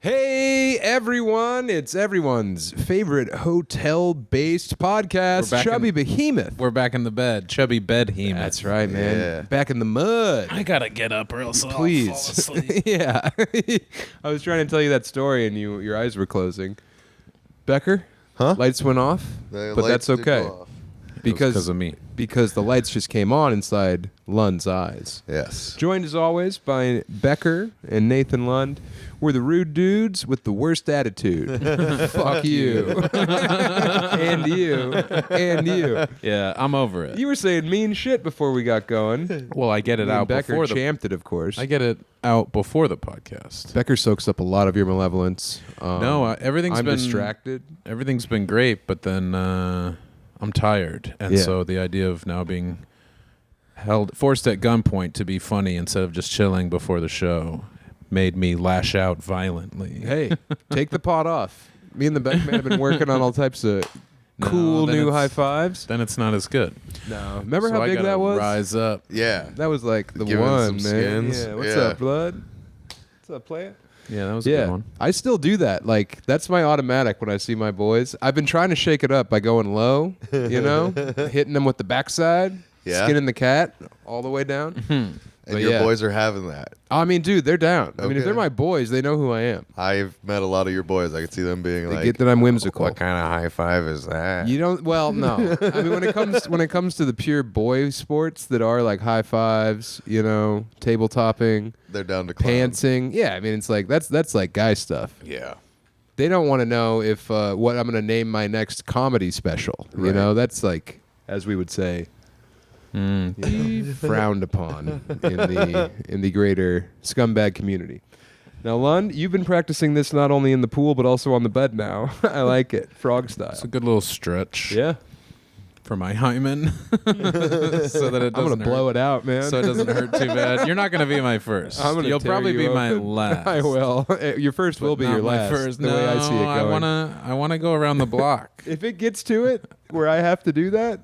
Hey everyone, it's everyone's favorite hotel-based podcast, Chubby Behemoth. We're back in the bed, Chubby Behemoth. That's right, man. Yeah. Back in the mud. I gotta get up or else Please. I'll fall asleep. Yeah. I was trying to tell you that story and your eyes were closing. Becker? Huh? Lights went off, The but lights that's did okay. go off. Because of me. Because the lights just came on inside Lund's eyes. Yes. Joined as always by Becker and Nathan Lund. We're the rude dudes with the worst attitude. Fuck you. And you. And you. Yeah, I'm over it. You were saying mean shit before we got going. Well, I get it out Becker before the. champed it, of course. I get it out before the podcast. Becker soaks up a lot of your malevolence. Everything's I'm been distracted. Everything's been great, but then I'm tired, and so the idea of now being forced at gunpoint to be funny instead of just chilling before the show made me lash out violently. Hey, take the pot off. Me and the Beckman have been working on all types of cool then new it's- high fives. Then it's not as good. No. Remember So how I big gotta that was? Rise up. Yeah. That was like the Give him one, some man. skins. Yeah. What's Yeah. up, blood? What's up, play it? Yeah, that was a good one. I still do that. Like, that's my automatic when I see my boys. I've been trying to shake it up by going low, you know, hitting them with the backside, skinning the cat all the way down. And your boys are having that. I mean, dude, they're down. I mean, if Okay. they're my boys, they know who I am. I've met a lot of your boys. I could see them being They like, get that I'm whimsical. what kind of high five is that? You don't. Well, no. I mean, when it comes to the pure boy sports that are like high fives, you know, table topping, They're down to clown. pantsing. Yeah, I mean, it's like that's like guy stuff. Yeah. They don't want to know if what I'm going to name my next comedy special. You Right. know, that's like, as we would say, frowned upon in the greater scumbag community. Now, Lund, you've been practicing this not only in the pool but also on the bed now. I like it, frog style. It's a good little stretch. Yeah, For my hymen, so that it doesn't. I'm gonna blow it out, man. so it doesn't hurt too bad. You're not gonna be my first. I'm gonna You'll tear probably you be my open. last. I will. Your first will be Not your my last. First. The No, way I see it going. I wanna go around the block. If it gets to it where I have to do that,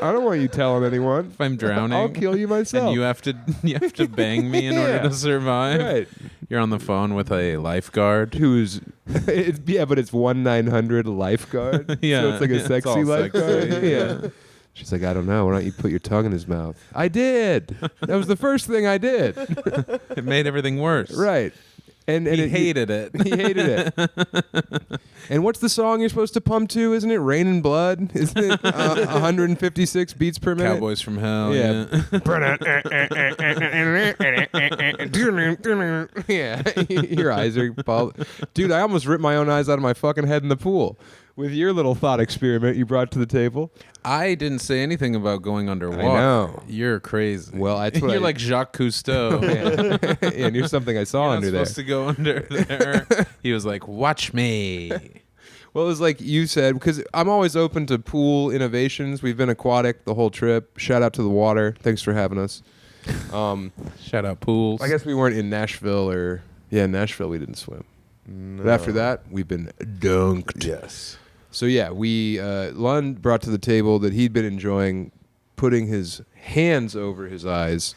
I don't want you telling anyone. If I'm drowning, I'll kill you myself. and you have to bang me in order Yeah. to survive. Right. You're on the phone with a lifeguard. Who's but it's 1-900 lifeguard. Yeah, So it's like a it's sexy all lifeguard. sexy, Yeah. She's like, I don't know. Why don't you put your tongue in his mouth? I did. That was the first thing I did. It made everything worse. Right. And He hated it. He hated it. And what's the song you're supposed to pump to? Isn't it Rain and Blood? Isn't it 156 beats per minute? Cowboys from Hell. Yeah. Yeah. Yeah. Your eyes are bald. Dude, I almost ripped my own eyes out of my fucking head in the pool with your little thought experiment you brought to the table. I didn't say anything about going underwater. I know. You're crazy. Well, that's what You're I- like Jacques Cousteau. Yeah. And you're something I saw You're under not there. supposed to go under there. He was like, "Watch me." Well, it was like you said, because I'm always open to pool innovations. We've been aquatic the whole trip. Shout out to the water. Thanks for having us. Shout out pools. I guess we weren't in Nashville in Nashville we didn't swim. But after that, we've been dunked. Yes. So yeah, Lund brought to the table that he'd been enjoying putting his hands over his eyes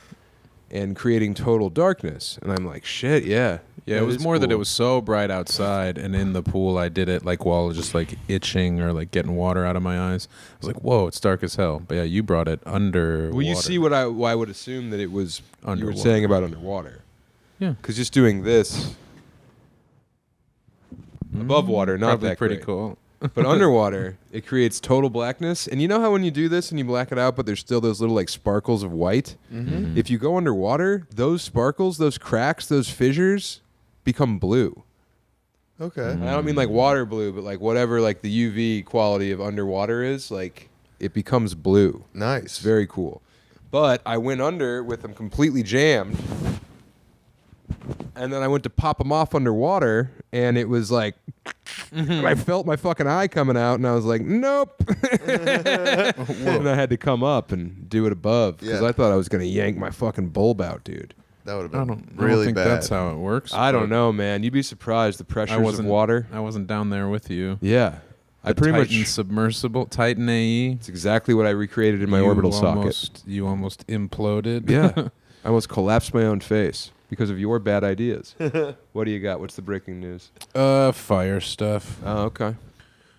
and creating total darkness. And I'm like, shit, yeah. Yeah, it was more that it was so bright outside, and in the pool I did it like while just like itching or like getting water out of my eyes. I was like, whoa, it's dark as hell. But yeah, you brought it under. Well, you see what I would assume that it was you were Underwater. saying about underwater. Yeah. Because just doing this above water, not Probably that pretty great. cool. But underwater, it creates total blackness. And you know how when you do this and you black it out, but there's still those little like sparkles of white? Mm-hmm. If you go underwater, those sparkles, those cracks, those fissures become blue. Okay. And I don't mean like water blue, but like whatever like the UV quality of underwater is, like it becomes blue. Nice. It's very cool. But I went under with them completely jammed. And then I went to pop them off underwater, and it was like, I felt my fucking eye coming out, and I was like, nope. And I had to come up and do it above, because Yeah. I thought I was going to yank my fucking bulb out, dude. That would have I been don't really think bad. that's how it works. I don't but know, man. You'd be surprised, the pressures of water. I wasn't down there with you. Yeah. I The pretty Titan much, submersible Titan AE. it's exactly what I recreated in my orbital socket. You almost imploded. Yeah. I almost collapsed my own face. because of your bad ideas. What do you got? What's the breaking news? Fire stuff. Oh, okay.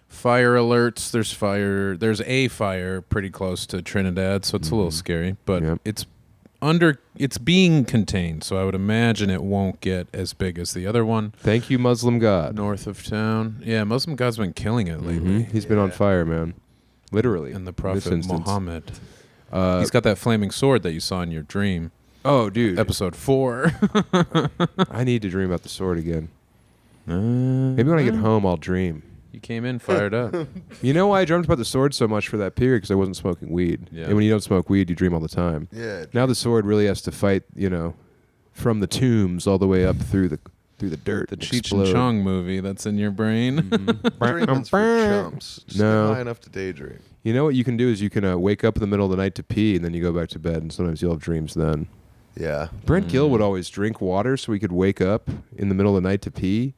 Fire alerts. There's a fire pretty close to Trinidad, so it's a little scary, but it's being contained, so I would imagine it won't get as big as the other one. Thank you, Muslim God. North of town. Yeah, Muslim God's been killing it lately. He's been on fire, man. Literally. And the in this Prophet instance. Muhammad. He's got that flaming sword that you saw in your dream. Oh, dude. Episode 4. I need to dream about the sword again. Maybe when I get home, I'll dream. You came in fired up. You know why I dreamt about the sword so much for that period? Because I wasn't smoking weed. Yeah. And when you don't smoke weed, you dream all the time. Yeah. Now the sword really has to fight, from the tombs all the way up through the dirt. The and Cheech and explode. Chong movie that's in your brain. Dreaming's for chumps. Just No. get high enough to daydream. You know what you can do is you can wake up in the middle of the night to pee, and then you go back to bed, and sometimes you'll have dreams then. Yeah. Brent Gill would always drink water so he could wake up in the middle of the night to pee,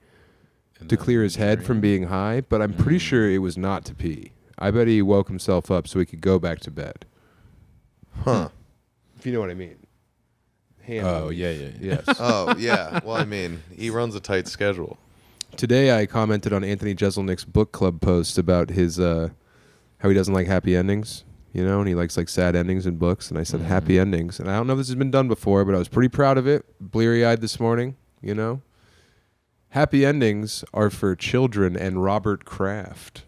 to clear his head from being high, but I'm pretty sure it was not to pee. I bet he woke himself up so he could go back to bed. Huh. If you know what I mean. Oh, yeah. Yes. Oh, yeah. Well, I mean, he runs a tight schedule. Today I commented on Anthony Jeselnik's book club post about his how he doesn't like happy endings, and he likes like sad endings in books, and I said happy endings. And I don't know if this has been done before, but I was pretty proud of it. Bleary-eyed this morning, Happy endings are for children and Robert Kraft.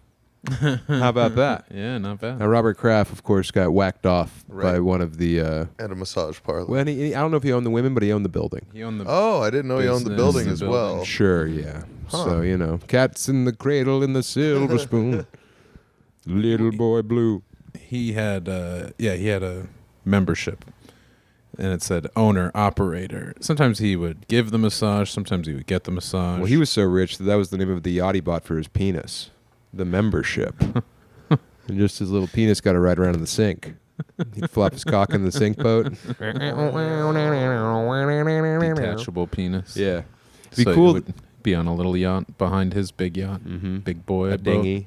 How about that? Yeah, not bad. Now, Robert Kraft, of course, got whacked off by one of the... At a massage parlor. well, I don't know if he owned the women, but he owned the building. He owned the Oh, I didn't know he owned the Business, building the as building. well. Sure, yeah. Huh. So, cats in the cradle in the silver spoon. Little boy blue. he had a membership. And it said owner, operator. Sometimes he would give the massage. Sometimes he would get the massage. Well, he was so rich that was the name of the yacht he bought for his penis. The membership. And just his little penis got to ride around in the sink. He'd flop his cock in the sink boat. detachable penis. Yeah. It'd be So cool. he would be on a little yacht behind his big yacht. Mm-hmm. Big boy. A dinghy.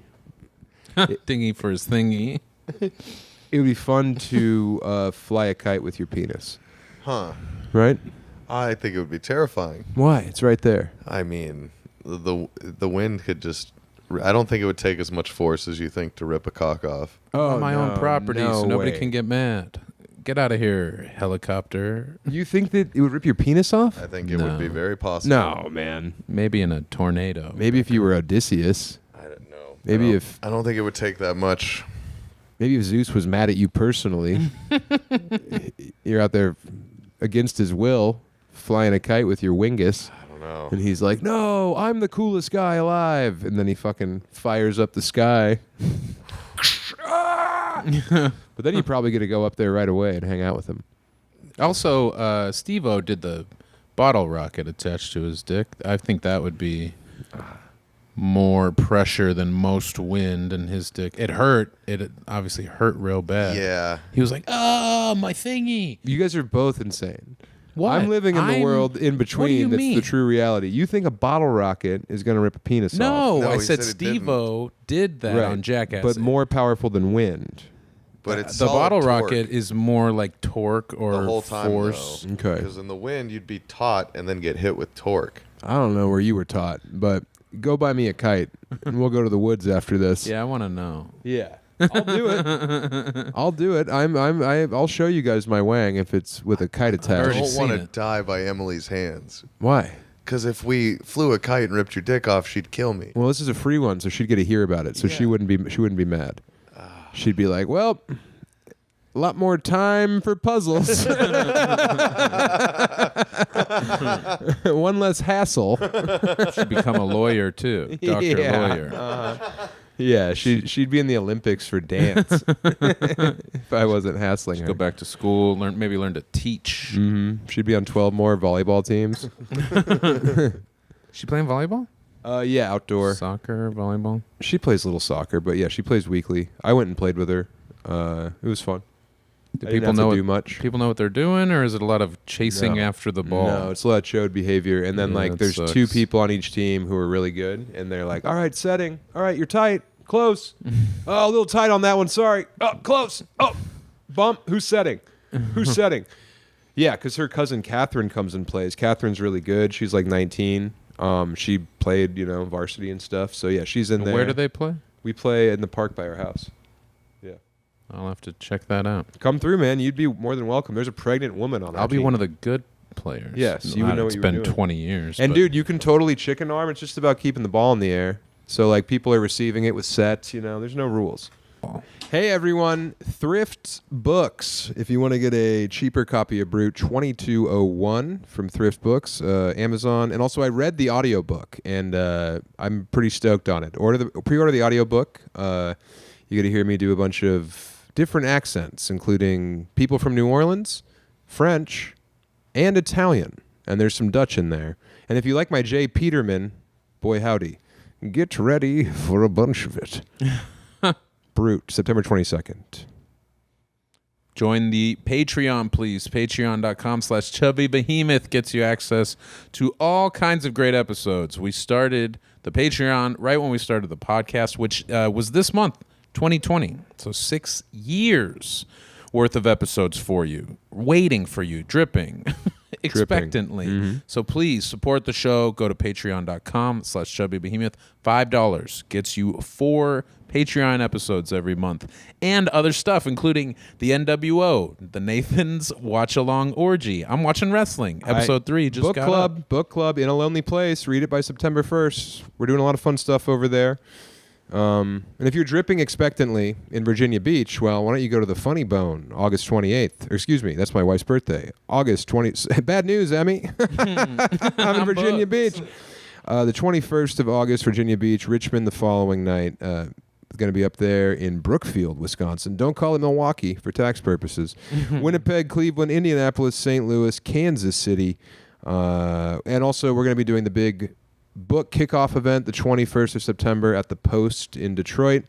Dinghy for his thingy. It would be fun to fly a kite with your penis. Huh. Right? I think it would be terrifying. Why? It's right there. I mean, the wind could just... I don't think it would take as much force as you think to rip a cock off. On my own property, no so nobody way. can get mad. Get out of here, helicopter. You think that it would rip your penis off? I think it would be No. very possible. No, man. Maybe in a tornado. Maybe if you were Odysseus. I don't know. Maybe I don't think it would take that much. Maybe if Zeus was mad at you personally, you're out there against his will, flying a kite with your wingus, I don't know. and he's like, "No, I'm the coolest guy alive," and then he fucking fires up the sky. But then you're probably gonna go up there right away and hang out with him. Also, Steve-O did the bottle rocket attached to his dick. I think that would be more pressure than most wind in his dick. It hurt. It obviously hurt real bad. Yeah. He was like, "Oh, my thingy." You guys are both insane. What? I'm living in the world in between. That's mean? the true reality. You think a bottle rocket is gonna rip a penis off? No, No, I he said said it didn't. Steve-O did that on Jackass. but more powerful than wind. But it's the solid bottle torque rocket is more like torque or the whole time, force. though. Okay. Because in the wind, you'd be taut and then get hit with torque. I don't know where you were taught, but go buy me a kite, and we'll go to the woods after this. Yeah, I want to know. Yeah. I'll do it. I'll do it. I'll show you guys my wang if it's with a kite I attached. already don't seen want to it. die by Emily's hands. Why? Because if we flew a kite and ripped your dick off, she'd kill me. Well, this is a free one, so she'd get to hear about it. So she Yeah. wouldn't be mad. She'd be like, "Well, a lot more time for puzzles. One less hassle." Should become a lawyer too, doctor Yeah. lawyer. Yeah, she'd be in the Olympics for dance if I wasn't hassling her. Go back to school, maybe learn to teach. Mm-hmm. She'd be on 12 more volleyball teams. She playing volleyball? Yeah, outdoor. Soccer, volleyball. She plays a little soccer, but yeah, she plays weekly. I went and played with her. It was fun. Do I didn't people have to know do much? People know what they're doing, or is it a lot of chasing No. after the ball? No, it's a lot of chode behavior, and then Yeah, like that there's sucks. two people on each team who are really good, and they're like, "All right, setting. All right, you're tight, close. Oh, a little tight on that one. Sorry. Oh, close. Oh, bump. Who's setting? Who's setting? Yeah, because her cousin Catherine comes and plays. Catherine's really good. She's like 19. She played, varsity and stuff. So yeah, she's in there. Where do they play? We play in the park by our house. Yeah. I'll have to check that out. Come through, man. You'd be more than welcome. There's a pregnant woman on our I'll be team. one of the good players. Yes, you would know what you were doing. It's been 20 years. And but dude, you can totally chicken arm. It's just about keeping the ball in the air. So like people are receiving it with sets. There's no rules. Hey everyone, Thrift Books. If you want to get a cheaper copy of Brute 2201 from Thrift Books, Amazon, and also I read the audiobook and I'm pretty stoked on it. Pre-order the audiobook. You get to hear me do a bunch of different accents, including people from New Orleans, French, and Italian. And there's some Dutch in there. And if you like my J. Peterman, boy howdy, get ready for a bunch of it. Brute, September 22nd. Join the Patreon, please. Patreon.com/Chubby Behemoth gets you access to all kinds of great episodes. We started the Patreon right when we started the podcast, which was this month, 2020. So 6 years worth of episodes for you, waiting for you, dripping expectantly. Mm-hmm. So please support the show. Go to patreon.com/Chubby Behemoth. $5 gets you 4 Patreon episodes every month and other stuff, including the NWO, the Nathan's Watch Along Orgy. I'm watching wrestling. Episode 3 just got up. Book club in a lonely place. Read it by September 1st. We're doing a lot of fun stuff over there. And if you're dripping expectantly in Virginia Beach, well, why don't you go to the Funny Bone August 28th? Or excuse me, that's my wife's birthday. August 20th. Bad news, Emmy. I'm in Virginia Beach. The 21st of August, Virginia Beach. Richmond the following night. Going to be up there in Brookfield, Wisconsin. Don't call it Milwaukee for tax purposes. Winnipeg, Cleveland, Indianapolis, St. Louis, Kansas City. And also we're going to be doing the big book kickoff event the 21st of September at the Post in Detroit.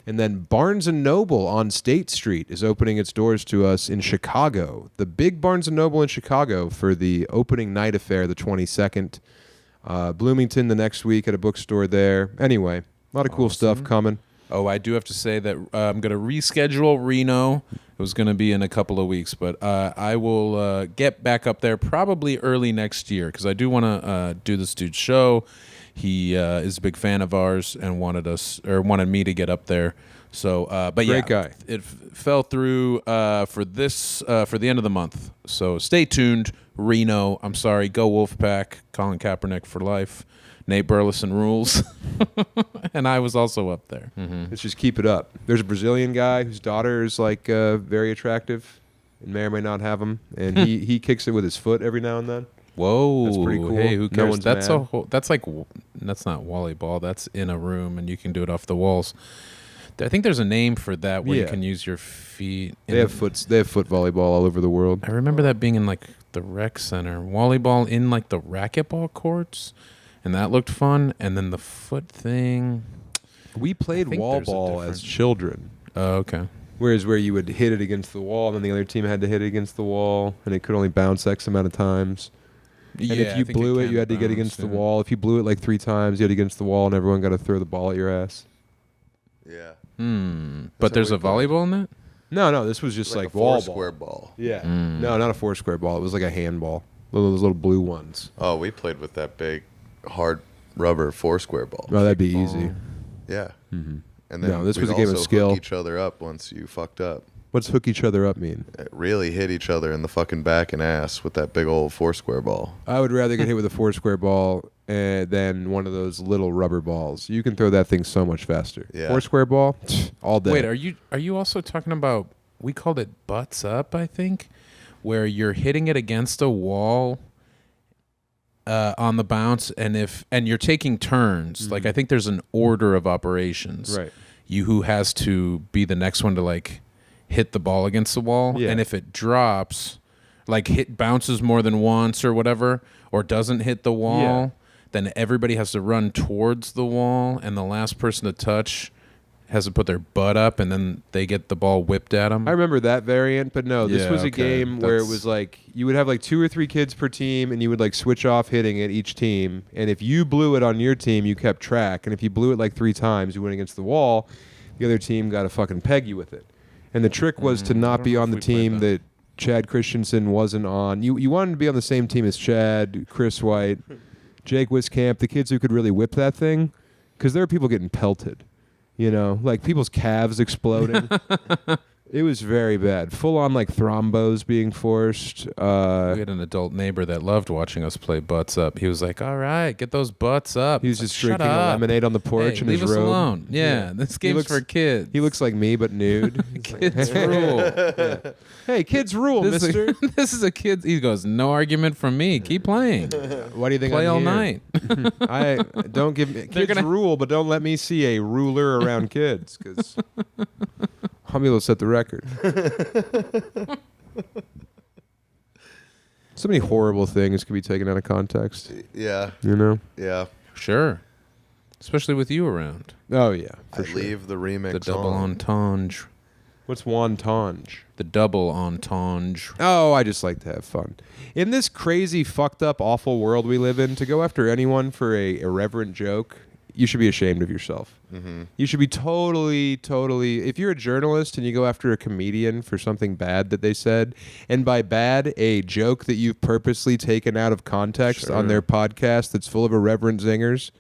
And then Barnes & Noble on State Street is opening its doors to us in Chicago. The big Barnes & Noble in Chicago for the opening night affair, the 22nd. Bloomington the next week at a bookstore there. Anyway, a lot of cool stuff coming. Oh, I do have to say that I'm going to reschedule Reno. It was going to be in a couple of weeks, but I will get back up there probably early next year because I do want to do this dude's show. He is a big fan of ours and wanted me to get up there. So, but Great guy. It fell through for the end of the month. So stay tuned, Reno. I'm sorry, go Wolfpack. Colin Kaepernick for life. Nate Burleson rules. And I was also up there. Mm-hmm. Let's just keep it up. There's a Brazilian guy whose daughter is like very attractive and may or may not have him. And he kicks it with his foot every now and then. Whoa. That's pretty cool. Hey, who cares? No one's that's mad. that's not volleyball. That's in a room and you can do it off the walls. I think there's a name for that where you can use your feet. They have foot volleyball all over the world. I remember that being in like the rec center. Volleyball in like the racquetball courts. And that looked fun. And then the foot thing. We played wall ball as children. Oh, okay. Where you would hit it against the wall, and then the other team had to hit it against the wall, and it could only bounce X amount of times. And if you blew it, you had to get against the wall. If you blew it like 3 times, you had to get against the wall, and everyone got to throw the ball at your ass. Yeah. But there's a volleyball in that? No, this was just like a wall square ball. Yeah. No, not a 4-square ball. It was like a handball. Those little blue ones. Oh, we played with that big, hard rubber 4-square ball. Oh, that'd be easy. Yeah. Mm-hmm. And then this we'd was a game of also skill. hook each other up once you fucked up. What's hook each other up mean? It really hit each other in the fucking back and ass with that big old 4-square ball. I would rather get hit with a 4-square ball than one of those little rubber balls. You can throw that thing so much faster. Yeah. 4-square ball, all day. Wait, are you also talking about, we called it butts up, I think, where you're hitting it against a wall on the bounce, and you're taking turns. Mm-hmm. Like I think there's an order of operations. Right. Who has to be the next one to like hit the ball against the wall, Yeah. and if it drops, like bounces more than once or whatever, or doesn't hit the wall, then everybody has to run towards the wall, and the last person to touch has to put their butt up, and then they get the ball whipped at them. I remember that variant, but no, this Yeah, was a okay. game where it was like you would have like 2 or 3 kids per team, and you would like switch off hitting it each team. And if you blew it on your team, you kept track. And if you blew it like 3 times, you went against the wall. The other team got to fucking peg you with it. And the trick was to not be on the team that Chad Christensen wasn't on. You wanted to be on the same team as Chad, Chris White, Jake Wiskamp, the kids who could really whip that thing, because there are people getting pelted. You know, like people's calves exploding. It was very bad. Full on like thrombos being forced. We had an adult neighbor that loved watching us play butts up. He was like, "All right, get those butts up." He was just Shut drinking a up. lemonade on the porch Hey, in leave his us robe. alone. Yeah, this game's for kids. He looks like me, but nude. Kids rule. Hey, kids rule, This is, mister. this is a kid. He goes, "No argument from me. Keep playing. Why do you think Play I'm all here? night." I don't give me kids rule, but don't let me see a ruler around kids, because I'll be able to set the record. So many horrible things can be taken out of context. Yeah. You know? Yeah. Sure, especially with you around. Oh yeah, for I sure. leave the remix The double on. entendre. What's wontonge? The double entendre. Oh, I just like to have fun. In this crazy, fucked up, awful world we live in, to go after anyone for a irreverent joke, you should be ashamed of yourself. Mm-hmm. You should be totally, if you're a journalist and you go after a comedian for something bad that they said, and by bad, a joke that you've purposely taken out of context Sure. on their podcast that's full of irreverent zingers,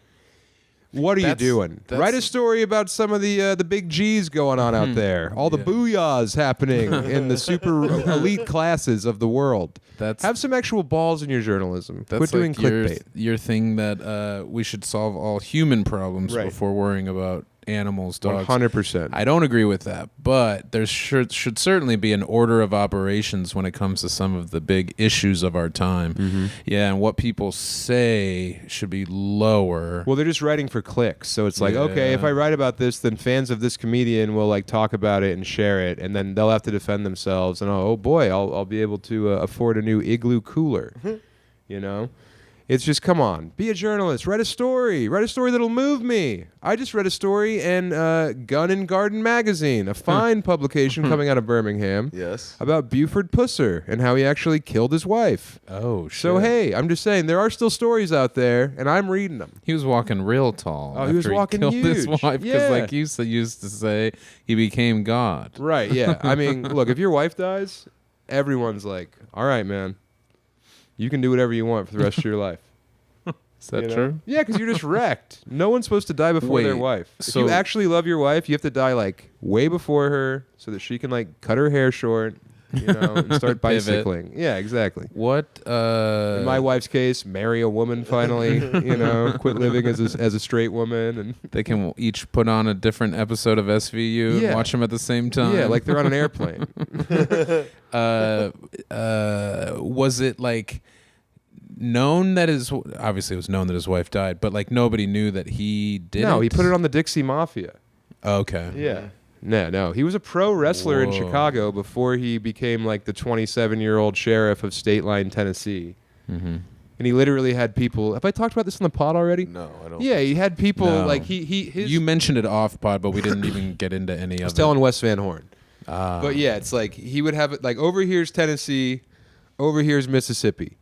what are you doing? Write a story about some of the big G's going on out there. All the booyahs happening in the super elite classes of the world. Have some actual balls in your journalism. Quit doing clickbait. Your thing that we should solve all human problems before worrying about animals, dogs. 100%. I don't agree with that, but there should certainly be an order of operations when it comes to some of the big issues of our time. Mm-hmm. Yeah, and what people say should be lower. Well, they're just writing for clicks. So it's like, okay, if I write about this, then fans of this comedian will like talk about it and share it, and then they'll have to defend themselves. And oh boy, I'll be able to afford a new igloo cooler. You know? It's just, come on, be a journalist. Write a story that'll move me. I just read a story in Gun and Garden magazine, a fine publication coming out of Birmingham. Yes. About Buford Pusser and how he actually killed his wife. Oh, shit. So hey, I'm just saying there are still stories out there, and I'm reading them. He was walking real tall. Oh, he was walking killed his huge. wife, Yeah. like you used to say, he became God. Right? Yeah. I mean, look, if your wife dies, everyone's like, "All right, man, you can do whatever you want for the rest of your life." Is that You know? true? Yeah, because you're just wrecked. No one's supposed to die before their Wait, wife. If so- you actually love your wife, you have to die like way before her, so that she can like cut her hair short, you know, and start Pivot. bicycling. Yeah, exactly. What? In my wife's case, marry a woman finally. You know, quit living as a straight woman, and They can each put on a different episode of SVU Yeah. and watch them at the same time. yeah, like they're on an airplane. Was it like known that obviously it was known that his wife died, but like nobody knew that he did No, it? he put it on the Dixie Mafia. Okay. Yeah. No. He was a pro wrestler in Whoa. Chicago before he became like the 27-year-old sheriff of State Line, Tennessee. Mm-hmm. And he literally had people. Have I talked about this on the pod already? No, I don't. Yeah, he had people No. like his. You mentioned it off pod, but we didn't even get into any of I was it. telling Wes Van Horn. Ah. But yeah, it's like he would have it like over here's Tennessee, over here's Mississippi.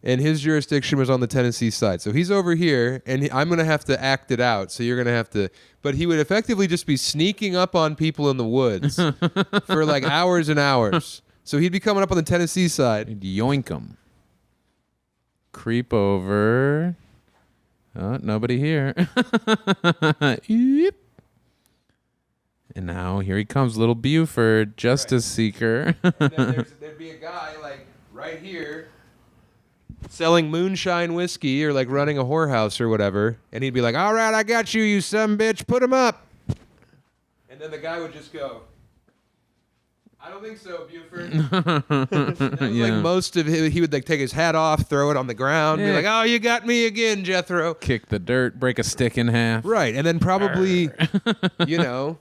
And his jurisdiction was on the Tennessee side. So he's over here, and I'm going to have to act it out. So you're going to have to. But he would effectively just be sneaking up on people in the woods for like hours and hours. So he'd be coming up on the Tennessee side. Yoink 'em. Creep over. Oh, nobody here. Eep. And now here he comes, little Buford, justice seeker. And then there'd be a guy like right here selling moonshine whiskey or like running a whorehouse or whatever. And he'd be like, "All right, I got you, you sumbitch, put him up." And then the guy would just go, "I don't think so, Buford." That was like most of it. He would like take his hat off, throw it on the ground, be Yeah. like, "Oh, you got me again, Jethro." Kick the dirt, break a stick in half. Right, and then probably,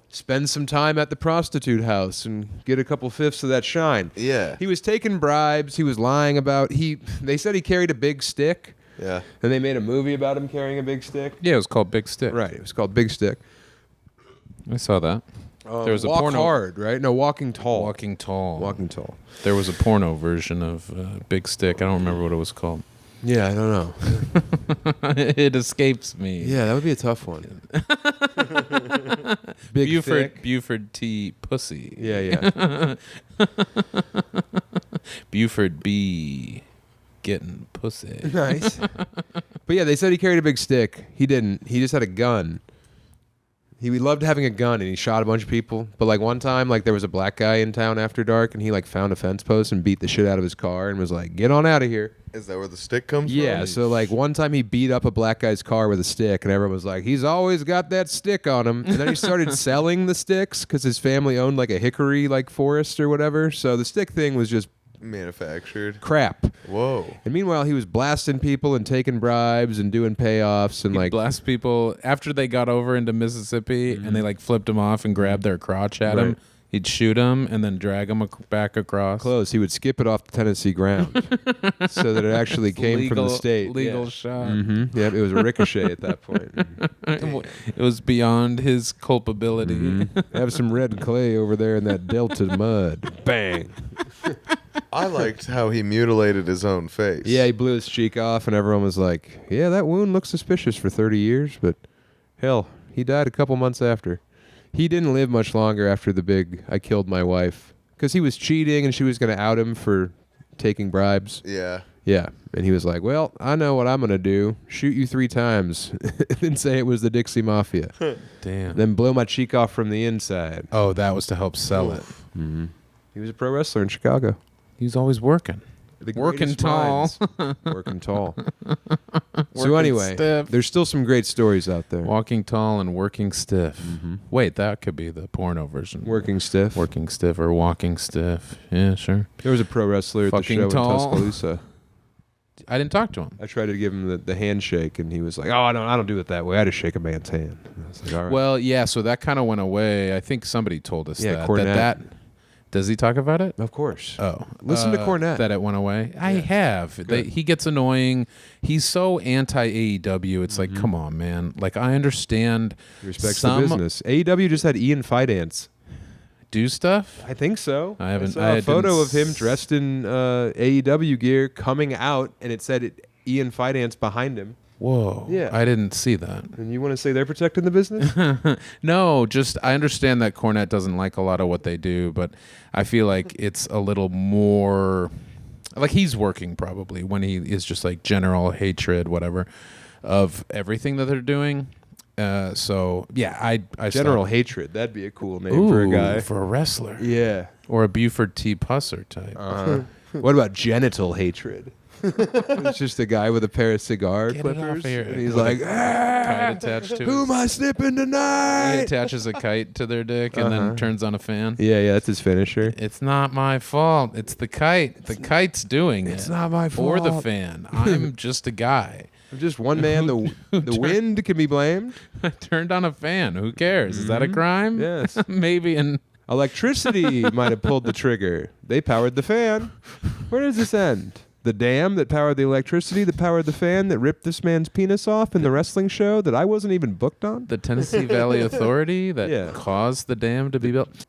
spend some time at the prostitute house and get a couple fifths of that shine. Yeah. He was taking bribes. He was lying about. They said he carried a big stick, Yeah. and they made a movie about him carrying a big stick. Yeah, it was called Big Stick. Right, it was called Big Stick. I saw that. There was a Walk porno. Hard, right? No, Walking Tall. Walking Tall. Walking Tall. There was a porno version of Big Stick. I don't remember what it was called. Yeah, I don't know. It escapes me. Yeah, that would be a tough one. Big Buford thick. Buford T. Pussy. Yeah. Buford B. Getting pussy. Nice. But yeah, they said he carried a big stick. He didn't. He just had a gun. He loved having a gun, and he shot a bunch of people. But like one time, like there was a black guy in town after dark, and he like found a fence post and beat the shit out of his car and was like, "Get on out of here." Is that where the stick comes from? Yeah. So like one time he beat up a black guy's car with a stick, and everyone was like, "He's always got that stick on him." And then he started selling the sticks because his family owned like a hickory like forest or whatever. So the stick thing was just Manufactured. crap. Whoa. And meanwhile, he was blasting people and taking bribes and doing payoffs and He'd like blast people after they got over into Mississippi and they like flipped him off and grabbed their crotch at him. Right. He'd shoot him and then drag him back across. close. He would skip it off the Tennessee ground so that it actually came from the state. Legal shot. Mm-hmm. Yeah, it was a ricochet at that point. It was beyond his culpability. Mm-hmm. Have some red clay over there in that Delta mud. Bang. I liked how he mutilated his own face. Yeah, he blew his cheek off, and everyone was like, "Yeah, that wound looks suspicious for 30 years, but hell, he died a couple months after." He didn't live much longer after the big "I killed my wife" because he was cheating, and she was going to out him for taking bribes. Yeah. Yeah, and he was like, "Well, I know what I'm going to do. Shoot you 3 times and say it was the Dixie Mafia. Damn. Then blow my cheek off from the inside." Oh, that was to help sell it. Mm-hmm. He was a pro wrestler in Chicago. He's always working. The Working greatest tall. minds. Working tall. So Working anyway, stiff. there's still some great stories out there. Walking tall and working stiff. Mm-hmm. Wait, that could be the porno version. Working stiff. Working stiff or walking stiff. Yeah, sure. There was a pro wrestler at the Fucking show tall. in Tuscaloosa. I didn't talk to him. I tried to give him the handshake, and he was like, "Oh, I don't do it that way. I just shake a man's hand." And I was like, "All right." Well, yeah, so that kind of went away. I think somebody told us Yeah, that. Cornette. That. Does he talk about it? of course. Oh. Listen to Cornette. That it went away? I Yeah. have. He gets annoying. He's so anti-AEW. It's like, come on, man. Like, I understand He respects some the business. AEW just had Ian Fidance. do stuff. I think so. I haven't- saw I a photo didn't of him dressed in AEW gear coming out, and it said Ian Fidance behind him. Whoa. Yeah. I didn't see that. And you want to say they're protecting the business? No, just I understand that Cornette doesn't like a lot of what they do, but I feel like it's a little more like he's working probably when he is just like general hatred, whatever, of everything that they're doing. So yeah, I General stopped. Hatred. That'd be a cool name for a guy. for a wrestler, Yeah. or a Buford T. Pusser type. What about genital hatred? It's just a guy with a pair of cigar Get it off clippers. here. And he's With a like, kite attached to who it. am I snipping He tonight? attaches a kite to their dick and then turns on a fan. Yeah, that's his finisher. It's not my fault. It's the kite. The kite's doing it. It's not my Or the fault. fan. I'm just a guy. I'm just one man. The wind can be blamed. I turned on a fan. Who cares? Is that a crime? Yes. Maybe. And Electricity might have pulled the trigger. They powered the fan. Where does this end? The dam that powered the electricity that powered the fan that ripped this man's penis off in the wrestling show that I wasn't even booked on? the Tennessee Valley Authority that Yeah. caused the dam to be built.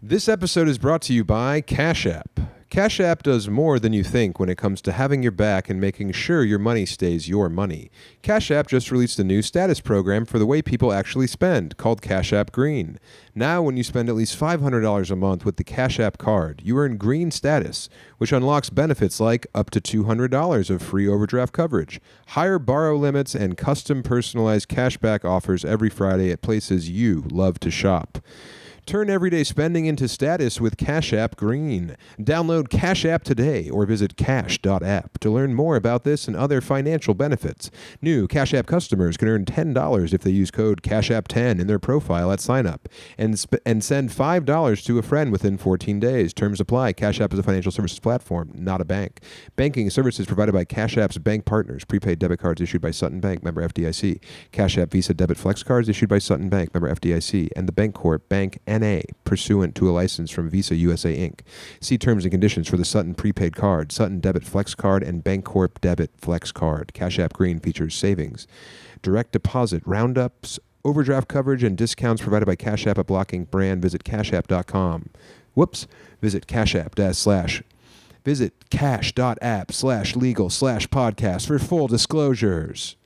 This episode is brought to you by Cash App. Cash App does more than you think when it comes to having your back and making sure your money stays your money. Cash App just released a new status program for the way people actually spend, called Cash App Green. Now, when you spend at least $500 a month with the Cash App card, you earn green status, which unlocks benefits like up to $200 of free overdraft coverage, higher borrow limits, and custom personalized cashback offers every Friday at places you love to shop. Turn everyday spending into status with Cash App Green. Download Cash App today or visit cash.app to learn more about this and other financial benefits. New Cash App customers can earn $10 if they use code CashApp10 in their profile at signup and send $5 to a friend within 14 days. Terms apply. Cash App is a financial services platform, not a bank. Banking services provided by Cash App's bank partners. Prepaid debit cards issued by Sutton Bank, member FDIC. Cash App Visa Debit Flex cards issued by Sutton Bank, member FDIC. And the Bancorp Bank NA, pursuant to a license from Visa USA Inc. See terms and conditions for the Sutton prepaid card, Sutton Debit Flex card, and Bancorp Debit Flex card. Cash App Green features savings, direct deposit, roundups, overdraft coverage, and discounts provided by Cash App, a blocking brand. Visit cashapp.com. Visit Visit cash.app/legal/podcast for full disclosures.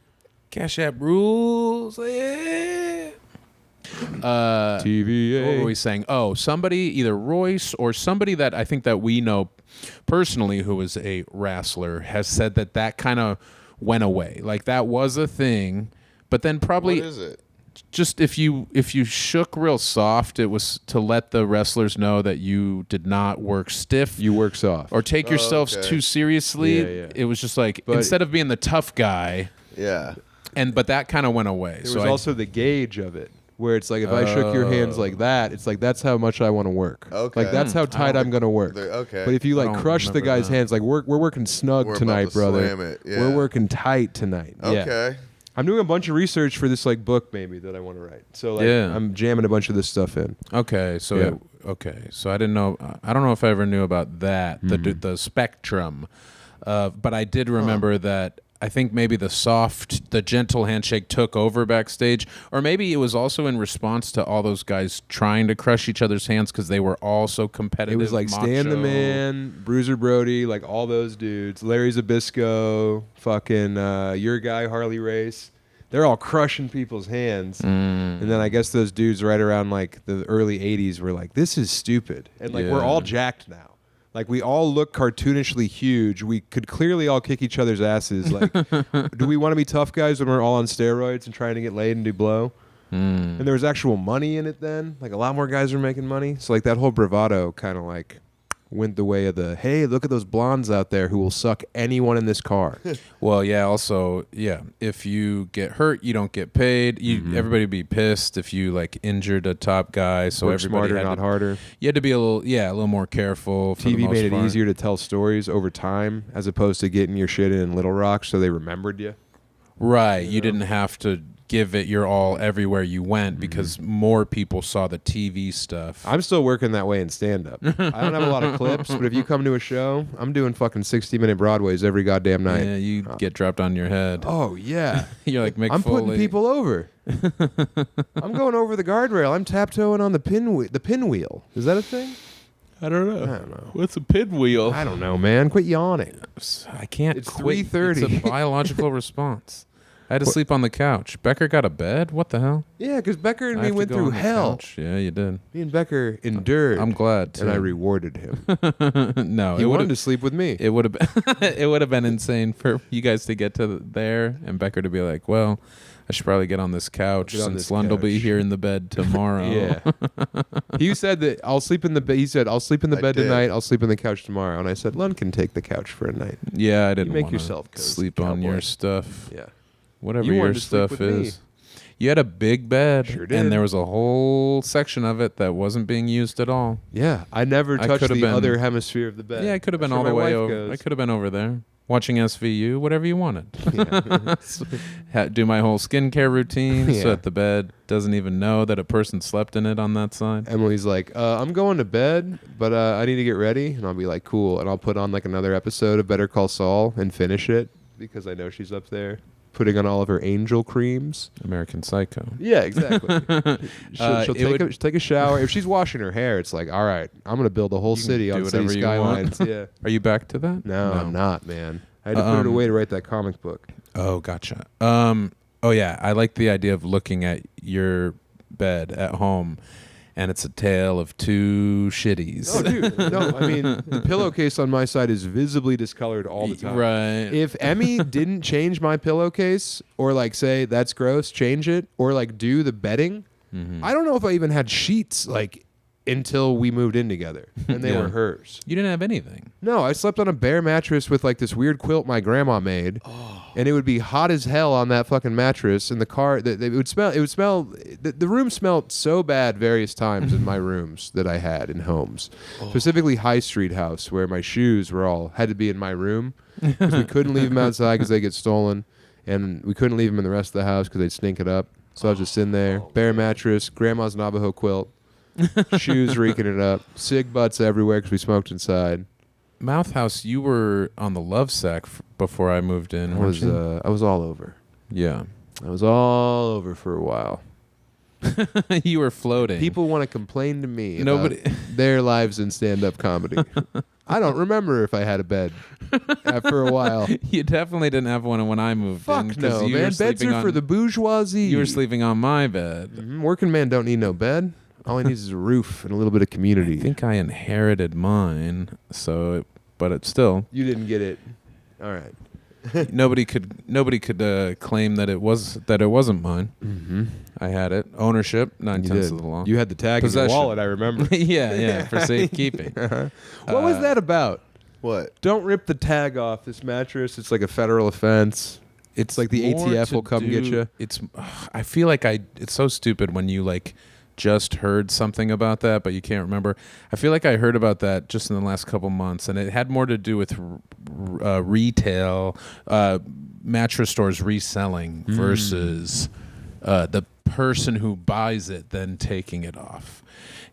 Cash App rules. Yeah. TVA. What were we saying? Oh, somebody, either Royce or somebody that I think that we know personally who was a wrestler has said that kind of went away. Like that was a thing, but then probably What is it? just if you shook real soft, it was to let the wrestlers know that you did not work stiff. You work soft. Or take yourselves okay. too seriously. Yeah. It was just like, But- instead of being the tough guy, Yeah. but that kind of went away. There was also the gauge of it, where it's like if I shook your hands like that, it's like that's how much I want to work. Okay. Like that's how tight I'm gonna work. Okay. But if you I like don't crush the remember guy's that. hands, like we're working snug We're about tonight, to brother. slam it, yeah. We're working tight tonight. Yeah. Okay. I'm doing a bunch of research for this like book maybe that I want to write. So like Yeah. I'm jamming a bunch of this stuff in. Okay, so Yeah. so I didn't know. I don't know if I ever knew about that the spectrum, but I did remember that. I think maybe the gentle handshake took over backstage, or maybe it was also in response to all those guys trying to crush each other's hands because they were all so competitive. It was like Stan the macho. Man, Bruiser Brody, like all those dudes, Larry Zbyszko, fucking your guy Harley Race. They're all crushing people's hands. And then I guess those dudes right around like the early 80s were like, this is stupid. And like we're Yeah. all jacked now. Like we all look cartoonishly huge. We could clearly all kick each other's asses. Like, do we want to be tough guys when we're all on steroids and trying to get laid and do blow? And there was actual money in it then. Like a lot more guys were making money. So like that whole bravado kind of like went the way of the, hey, look at those blondes out there who will suck anyone in this car. Well, yeah. Also, yeah. If you get hurt, you don't get paid. Everybody would be pissed if you like injured a top guy. So Work everybody smarter, had not to, harder. You had to be a little more careful. For the TV most made it part. easier to tell stories over time as opposed to getting your shit in Little Rock so they remembered you. Right. You didn't have to give it your all everywhere you went because more people saw the TV stuff. I'm still working that way in stand-up. I don't have a lot of clips, but if you come to a show, I'm doing fucking 60-minute Broadways every goddamn night. Yeah, you get dropped on your head. Oh, yeah. You're like Mick I'm Foley. putting people over. I'm going over the guardrail. I'm tap-toeing on the pinwheel. Is that a thing? I don't know. I don't know. What's a pinwheel? I don't know, man. Quit yawning. I can't. It's quit. 3:30. It's a biological response. I had to sleep on the couch. Becker got a bed? What the hell? Yeah, because Becker and I me have to went go through on the hell. couch. Yeah, you did. Me and Becker endured. I'm glad to. And I rewarded him. No, He it would wanted have to sleep with me. it would have been it would have been insane for you guys to get to there and Becker to be like, well, I should probably get on this couch Get on since this Lund will be couch. here in the bed tomorrow. Yeah. He said that I'll sleep in the bed. He said, I'll sleep in the I bed did. tonight. I'll sleep in the couch tomorrow. And I said, Lund can take the couch for a night. Yeah, I didn't make wanna yourself cozy, sleep on your cowboy. stuff. Yeah. Whatever You your wanted to sleep stuff with me. is. You had a big bed, Sure did. and there was a whole section of it that wasn't being used at all. Yeah. I never I touched could've the been- other hemisphere of the bed. Yeah, I could have been That's all where the my way wife over. I goes. could have been over there watching SVU, whatever you wanted. Yeah. Do my whole skincare routine Yeah. so that the bed doesn't even know that a person slept in it on that side. Emily's like, I'm going to bed, but I need to get ready. And I'll be like, cool. And I'll put on like another episode of Better Call Saul and finish it because I know she's up there putting on all of her angel creams. American Psycho. Yeah, exactly. she'll it take a shower. If she's washing her hair, it's like, all right, I'm going to build a whole You can city do on city whatever you want. skylines. Yeah. Are you back to that? No, I'm not, man. I had to put it away to write that comic book. Oh, gotcha. Oh yeah, I like the idea of looking at your bed at home, and it's a tale of two shitties. Oh, dude. No, I mean, the pillowcase on my side is visibly discolored all the time. Right. If Emmy didn't change my pillowcase or like say that's gross, change it, or like do the bedding, I don't know if I even had sheets like until we moved in together and they Yeah. were hers. You didn't have anything. No, I slept on a bare mattress with like this weird quilt my grandma made, and it would be hot as hell on that fucking mattress. In the car, it would smell. It would smell. The room smelled so bad various times in my rooms that I had in homes, specifically High Street house where my shoes were all had to be in my room because we couldn't leave them outside because they get stolen, and we couldn't leave them in the rest of the house because they'd stink it up. So I was just in there, bare mattress, grandma's Navajo quilt. Shoes reeking it up, cig butts everywhere because we smoked inside. Mouth House, you were on the love sack before I moved in. I weren't was you? I was all over. Yeah. I was all over for a while. You were floating. People want to complain to me Nobody- about their lives in stand-up comedy. I don't remember if I had a bed after a while. You definitely didn't have one when I moved in. Fuck 'cause no, you were man. Beds sleeping are for on- the bourgeoisie. You were sleeping on my bed. Working man don't need no bed. All he needs is a roof and a little bit of community. I think I inherited mine, but it's still You didn't get it. All right. nobody could claim that it wasn't mine. Mm-hmm. I had it. Ownership, 9/10 of the law. You had the tag in your Possession. wallet, I remember. yeah, for safekeeping. What was that about? What? Don't rip the tag off this mattress. It's like a federal offense. It's like the more ATF to will come get you. It's. I feel like it's so stupid when you like just heard something about that, but you can't remember. I feel like I heard about that just in the last couple months, and it had more to do with retail, mattress stores reselling versus the person who buys it then taking it off.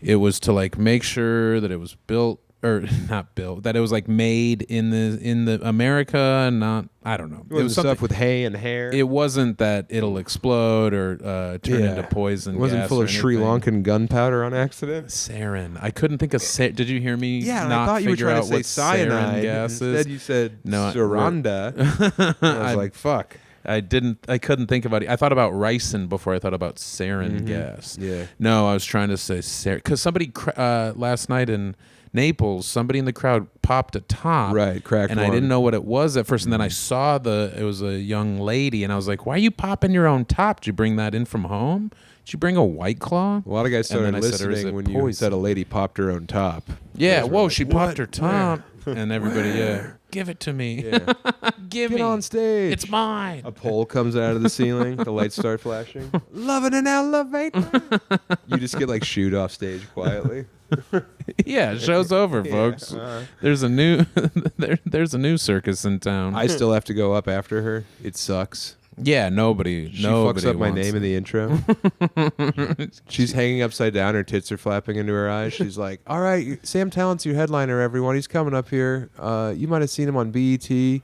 It was to like make sure that it was built or not built, that it was like made in the America and not, I don't know. It was stuff with hay and hair. It wasn't that it'll explode or turn into poison. It wasn't gas full or of Sri anything. Lankan gunpowder on accident. Sarin. I couldn't think of. Did you hear me? Yeah, and not I thought you were figure trying out to say what cyanide. sarin gas is? Instead, you said No, Saranda. I was like, fuck. I couldn't think about it. I thought about ricin before I thought about sarin gas. Yeah. No, I was trying to say sarin because somebody last night in Naples, somebody in the crowd popped a top. Right, cracked and I one. didn't know what it was at first. And then I saw it was a young lady, and I was like, "Why are you popping your own top? Did you bring that in from home? Did you bring a White Claw?" A lot of guys And then started I said, "Or is listening it when you poison?" said a lady popped her own top. Yeah, Guys were whoa, like, she "What? popped her top. And everybody, give it to me. Yeah. Give Get me. on stage. It's mine. A pole comes out of the ceiling. The lights start flashing. Loving an elevator. You just get like shooed off stage quietly. Yeah, show's over, folks. There's a new there's a new circus in town. I still have to go up after her. It sucks. Yeah, nobody. She nobody fucks up my wants name in the intro. She's hanging upside down. Her tits are flapping into her eyes. She's like, "All right, Sam Tallent's your headliner, everyone. He's coming up here. You might have seen him on BET. Here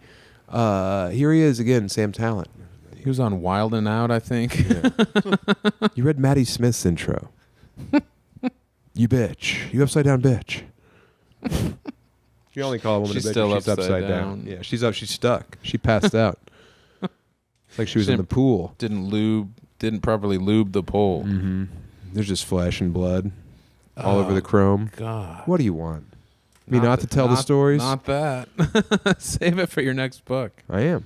he is again, Sam Tallent." He was on Wild 'N Out, I think. Yeah. You read Maddie Smith's intro. You bitch. You upside down bitch. You only call a woman She's a bitch still if she's upside down. down. Yeah, she's up. She's stuck. She passed out. It's like she was in the Shouldn't- pool. Didn't properly lube the pole. Mm-hmm. There's just flesh and blood all over the chrome. God. What do you want? Me not to tell the stories? Not that. Save it for your next book. I am.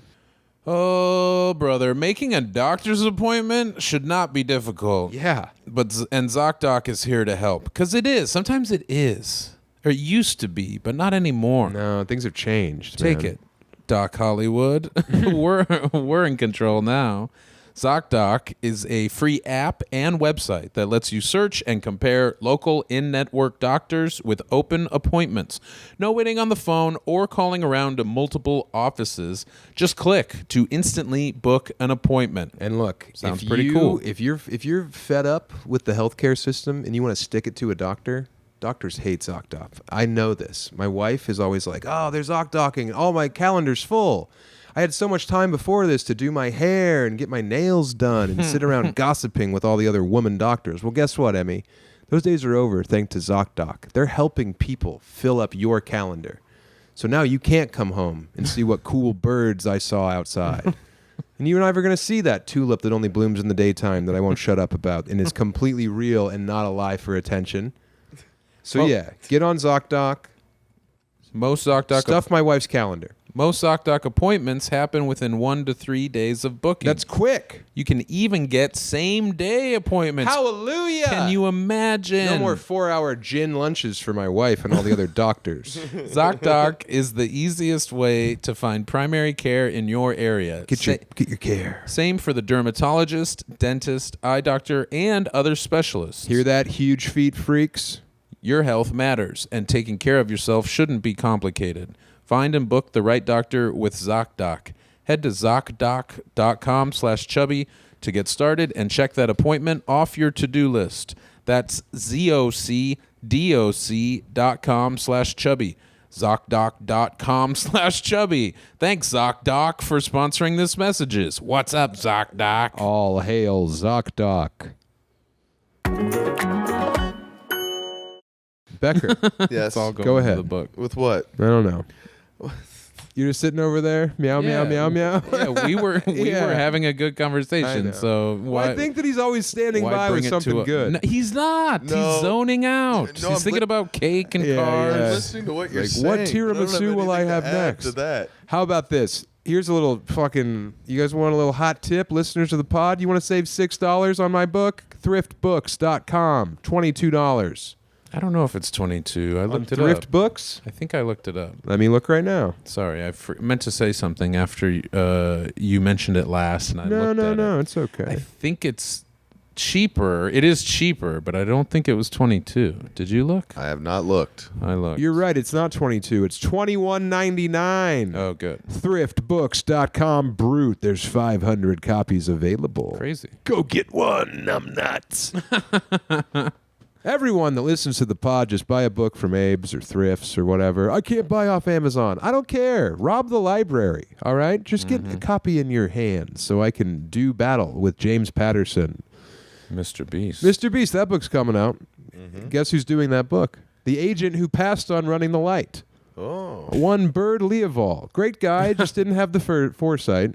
Oh, brother, making a doctor's appointment should not be difficult. Yeah. And ZocDoc is here to help. Because it is. Sometimes it is. Or it used to be, but not anymore. No, things have changed. Take man. it, Doc Hollywood. we're in control now. ZocDoc is a free app and website that lets you search and compare local in-network doctors with open appointments. No waiting on the phone or calling around to multiple offices. Just click to instantly book an appointment. And look, Sounds if pretty cool. If you're fed up with the healthcare system and you want to stick it to a doctor, doctors hate ZocDoc. I know this. My wife is always like, "Oh, there's ZocDocing. All my calendar's full. I had so much time before this to do my hair and get my nails done and sit around gossiping with all the other woman doctors." Well, guess what, Emmy? Those days are over thanks to ZocDoc. They're helping people fill up your calendar. So now you can't come home and see what cool birds I saw outside. And you and I are going to see that tulip that only blooms in the daytime that I won't shut up about and is completely real and not a lie for attention. So yeah, get on ZocDoc. Most ZocDoc Stuff my wife's calendar. Most ZocDoc appointments happen within 1 to 3 days of booking. That's quick. You can even get same-day appointments. Hallelujah. Can you imagine? No more 4-hour gin lunches for my wife and all the other doctors. ZocDoc is the easiest way to find primary care in your area. Get your care. Same for the dermatologist, dentist, eye doctor, and other specialists. Hear that, huge feet freaks? Your health matters, and taking care of yourself shouldn't be complicated. Find and book the right doctor with ZocDoc. Head to ZocDoc.com/chubby to get started and check that appointment off your to-do list. That's ZocDoc.com/chubby. ZocDoc.com/chubby. Thanks, ZocDoc, for sponsoring this messages. What's up, ZocDoc? All hail ZocDoc. Becker, Yes. It's all going Go into ahead. the book. With what? I don't know. You're just sitting over there, meow, meow, meow, meow. Yeah, we were Yeah. having a good I know. conversation. So why? Well, I think that he's always standing why by bring with it something to a, good. No, he's not. No. He's zoning out. No, He's I'm thinking about cake and Yeah, cars. I'm yeah. listening to what you're Like, saying. what I don't have tiramisu will I anything to have add next? To that. How about this? Here's a little fucking. You guys want a little hot tip, listeners of the pod? You want to save $6 on my book? Thriftbooks.com, $22. I don't know if it's 22. I On looked it Thrift up. Books? I think I looked it up. Let me look right now. Sorry, I meant to say something after you mentioned it last, and I looked at it. It's okay. I think it's cheaper. It is cheaper, but I don't think it was 22. Did you look? I have not looked. I looked. You're right. It's not 22. It's $21.99. Oh, good. Thriftbooks.com brute. There's 500 copies available. Crazy. Go get one, numbnuts. Everyone that listens to the pod, just buy a book from Abe's or Thrifts or whatever. I can't buy off Amazon. I don't care. Rob the library, all right? Just get a copy in your hands so I can do battle with James Patterson. Mr. Beast. Mr. Beast, that book's coming out. Guess who's doing that book? The agent who passed on Running the Light. Oh. One Bird Leoval. Great guy, just didn't have the foresight.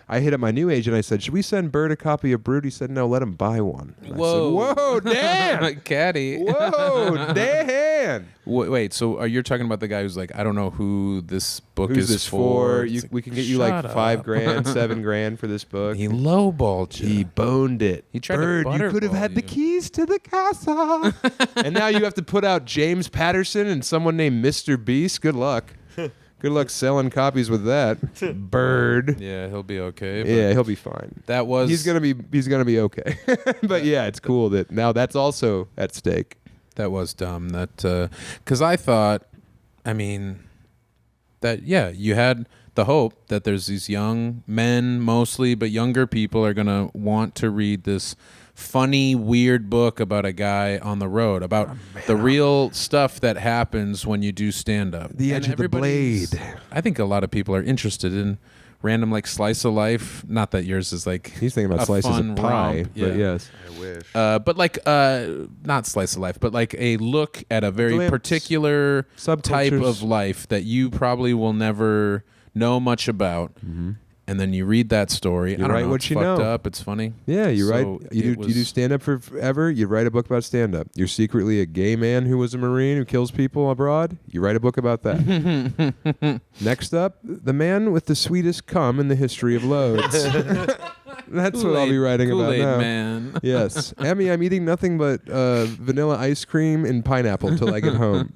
I hit up my new agent. I said, should we send Bird a copy of Brute? He said, no, let him buy one. And Whoa. I said, whoa, Dan. Caddy. Whoa, Dan. Wait, so are you talking about the guy who's like, I don't know who this book Who's is this for? for? It's like, We can get you like shut $5 up. grand, $7 for this book. He lowballed you. He boned it. He tried to Bird, you could have butterball had the you. keys to the castle. And now you have to put out James Patterson and someone named Mr. Beast. Good luck. Good luck selling copies with that. Bird. Yeah, he'll be okay. But Yeah, he'll be fine. that was He's gonna be okay. But yeah, it's cool that now that's also at stake. That was dumb. That because I thought, I mean, that you had the hope that there's these young men mostly, but younger people are gonna want to read this funny, weird book about a guy on the road, about the real stuff that happens when you do stand up. The edge of the blade. I think a lot of people are interested in random like slice of life. Not that yours is like He's thinking about a slices fun of pie, romp. but yes. I wish. But like not slice of life, but like a look at a very Glimpse. particular type Subcultures. of life that you probably will never know much about. And then you read that story. I don't write know, what it's you fucked know. up. It's funny. Yeah, you So write. You it do stand up forever. You write a book about stand up. You're secretly a gay man who was a Marine who kills people abroad. You write a book about that. Next up, the man with the sweetest cum in the history of loads. That's what I'll be writing about Kool-Aid now. Man. Yes, Emmy, I'm eating nothing but vanilla ice cream and pineapple till I get home.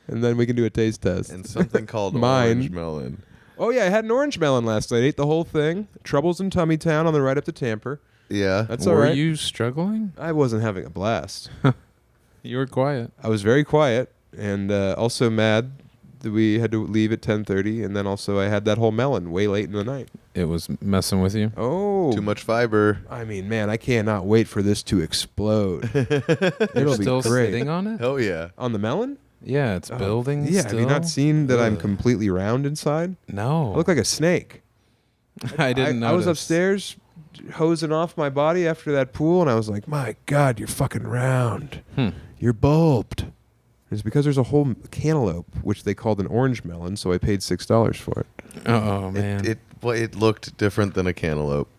And then we can do a taste test. And something called Mine. orange melon. Oh yeah, I had an orange melon last night. Ate the whole thing. Troubles in Tummy Town on the ride up to Tamper. Yeah. That's all Were right. you struggling? I wasn't having a blast. You were quiet. I was very quiet and also mad that we had to leave at 10:30, and then also I had that whole melon way late in the night. It was messing with you. Oh, Too much fiber. I mean, man, I cannot wait for this to explode. It'll be Still great. sitting on it? Oh yeah. On the melon? Yeah, it's building. Yeah, still? have you not seen that I'm Ugh. completely round inside? No. I look like a snake. I didn't know. I was upstairs hosing off my body after that pool, and I was like, my God, you're fucking round. You're bulbed. It's because there's a whole cantaloupe, which they called an orange melon, so I paid $6 for it. Oh man. It looked different than a cantaloupe.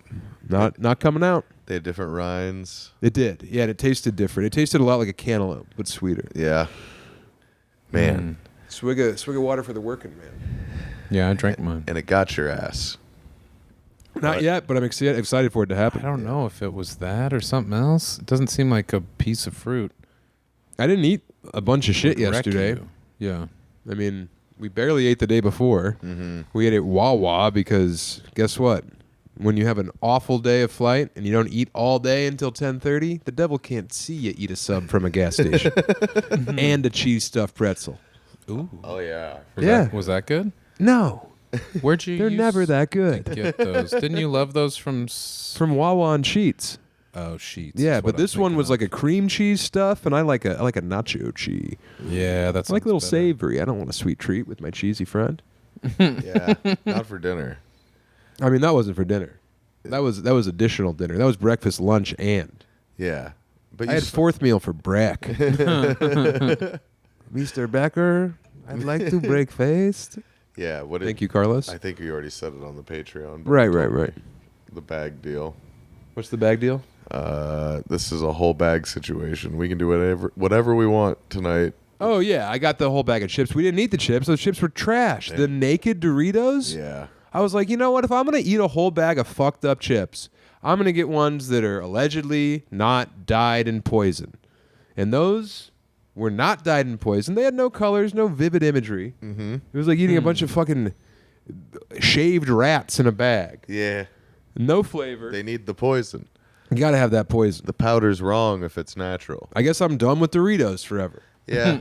Not coming out. They had different rinds. It did. Yeah, and it tasted different. It tasted a lot like a cantaloupe, but sweeter. Yeah. Man. Swig of water for the working man. Yeah, I drank mine. And it got your ass. Not yet, but I'm excited for it to happen. I don't know if it was that or something else. It doesn't seem like a piece of fruit. I didn't eat a bunch of shit Would wreck yesterday. you. Yeah. I mean, we barely ate the day before. Mm-hmm. We ate at Wawa because guess what? When you have an awful day of flight and you don't eat all day until 10:30, the devil can't see you eat a sub from a gas station and a cheese stuffed pretzel. Ooh. Oh yeah. Was that good? No, Where'd you they're never that good. get those? Didn't you love those from From Wawa and Sheets. Oh, Sheets. Yeah, is but what I'm this one thinking was of. like a cream cheese stuff, and I like a nacho cheese. Yeah, that's I like a little savory. I don't want a sweet treat with my cheesy friend. Yeah. Not for dinner. I mean, that wasn't for dinner. That was additional dinner. That was breakfast, lunch, and Yeah. But I had fourth meal for Breck. Mr. Becker, I'd like to breakfast. Yeah. Thank you, Carlos. I think you already said it on the Patreon. Right. The bag deal. What's the bag deal? This is a whole bag situation. We can do whatever we want tonight. Oh, yeah. I got the whole bag of chips. We didn't eat the chips. Those chips were trash. The naked Doritos? Yeah. I was like, you know what? If I'm going to eat a whole bag of fucked up chips, I'm going to get ones that are allegedly not dyed in poison. And those were not dyed in poison. They had no colors, no vivid imagery. Mm-hmm. It was like eating a bunch of fucking shaved rats in a bag. Yeah. No flavor. They need the poison. You got to have that poison. The powder's wrong if it's natural. I guess I'm done with Doritos forever. Yeah.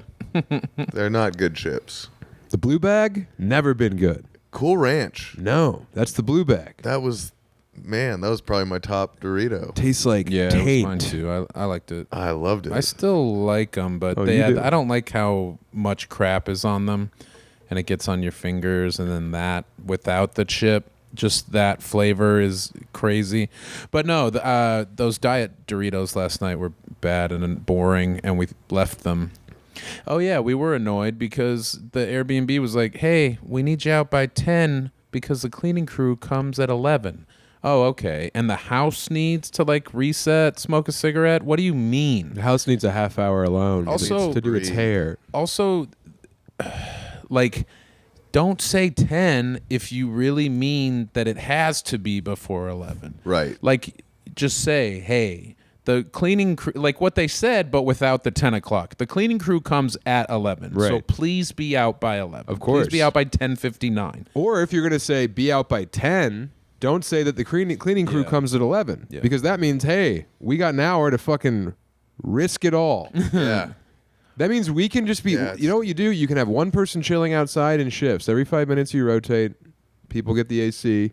They're not good chips. The blue bag, never been good. Cool Ranch. No, that's the blue bag. That was probably my top Dorito. Tastes like Yeah, taint. it was mine too. I liked it. I loved it. I still like them, but Oh, you do? I don't like how much crap is on them, and it gets on your fingers, and then that without the chip, just that flavor is crazy. But no, those diet Doritos last night were bad and boring, and we left them. Oh yeah, we were annoyed because the Airbnb was like, "Hey, we need you out by 10 because the cleaning crew comes at 11." Oh, okay. And the house needs to like reset, smoke a cigarette. What do you mean? The house needs a half hour alone. Also- to do its hair. Also, like, don't say 10 if you really mean that it has to be before 11. Right. Like, just say, hey, the cleaning crew, like what they said, but without the 10 o'clock. The cleaning crew comes at 11. So Right. please be out by 11. Of course. Please be out by 10:59. Or if you're going to say be out by 10, don't say that the cleaning crew Yeah. comes at 11. Yeah. Because that means, hey, we got an hour to fucking risk it all. Yeah. That means we can just be, Yeah, you know what you do? You can have one person chilling outside in shifts. Every 5 minutes you rotate. People get the AC,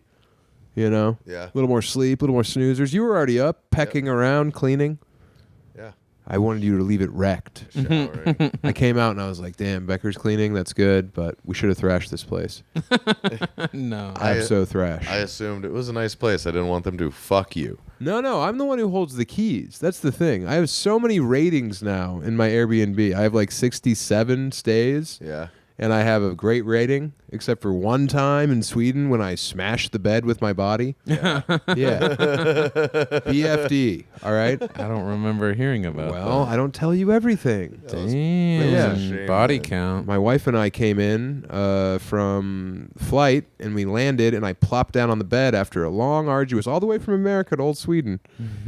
you know? Yeah. A little more sleep, a little more snoozers. You were already up, pecking around, cleaning. Yeah. I wanted you to leave it wrecked. Showering. I came out and I was like, damn, Becker's cleaning. That's good, but we should have thrashed this place. No. I'm so thrashed. I assumed it was a nice place. I didn't want them to fuck you. No, I'm the one who holds the keys. That's the thing. I have so many ratings now in my Airbnb. I have like 67 stays, Yeah. and I have a great rating, except for one time in Sweden when I smashed the bed with my body. Yeah. Yeah. BFD, all right? I don't remember hearing about Well, I don't tell you everything. that. Damn. Yeah. Shame, Body man. count. My wife and I came in from flight, and we landed, and I plopped down on the bed after a long, arduous, all the way from America to old Sweden.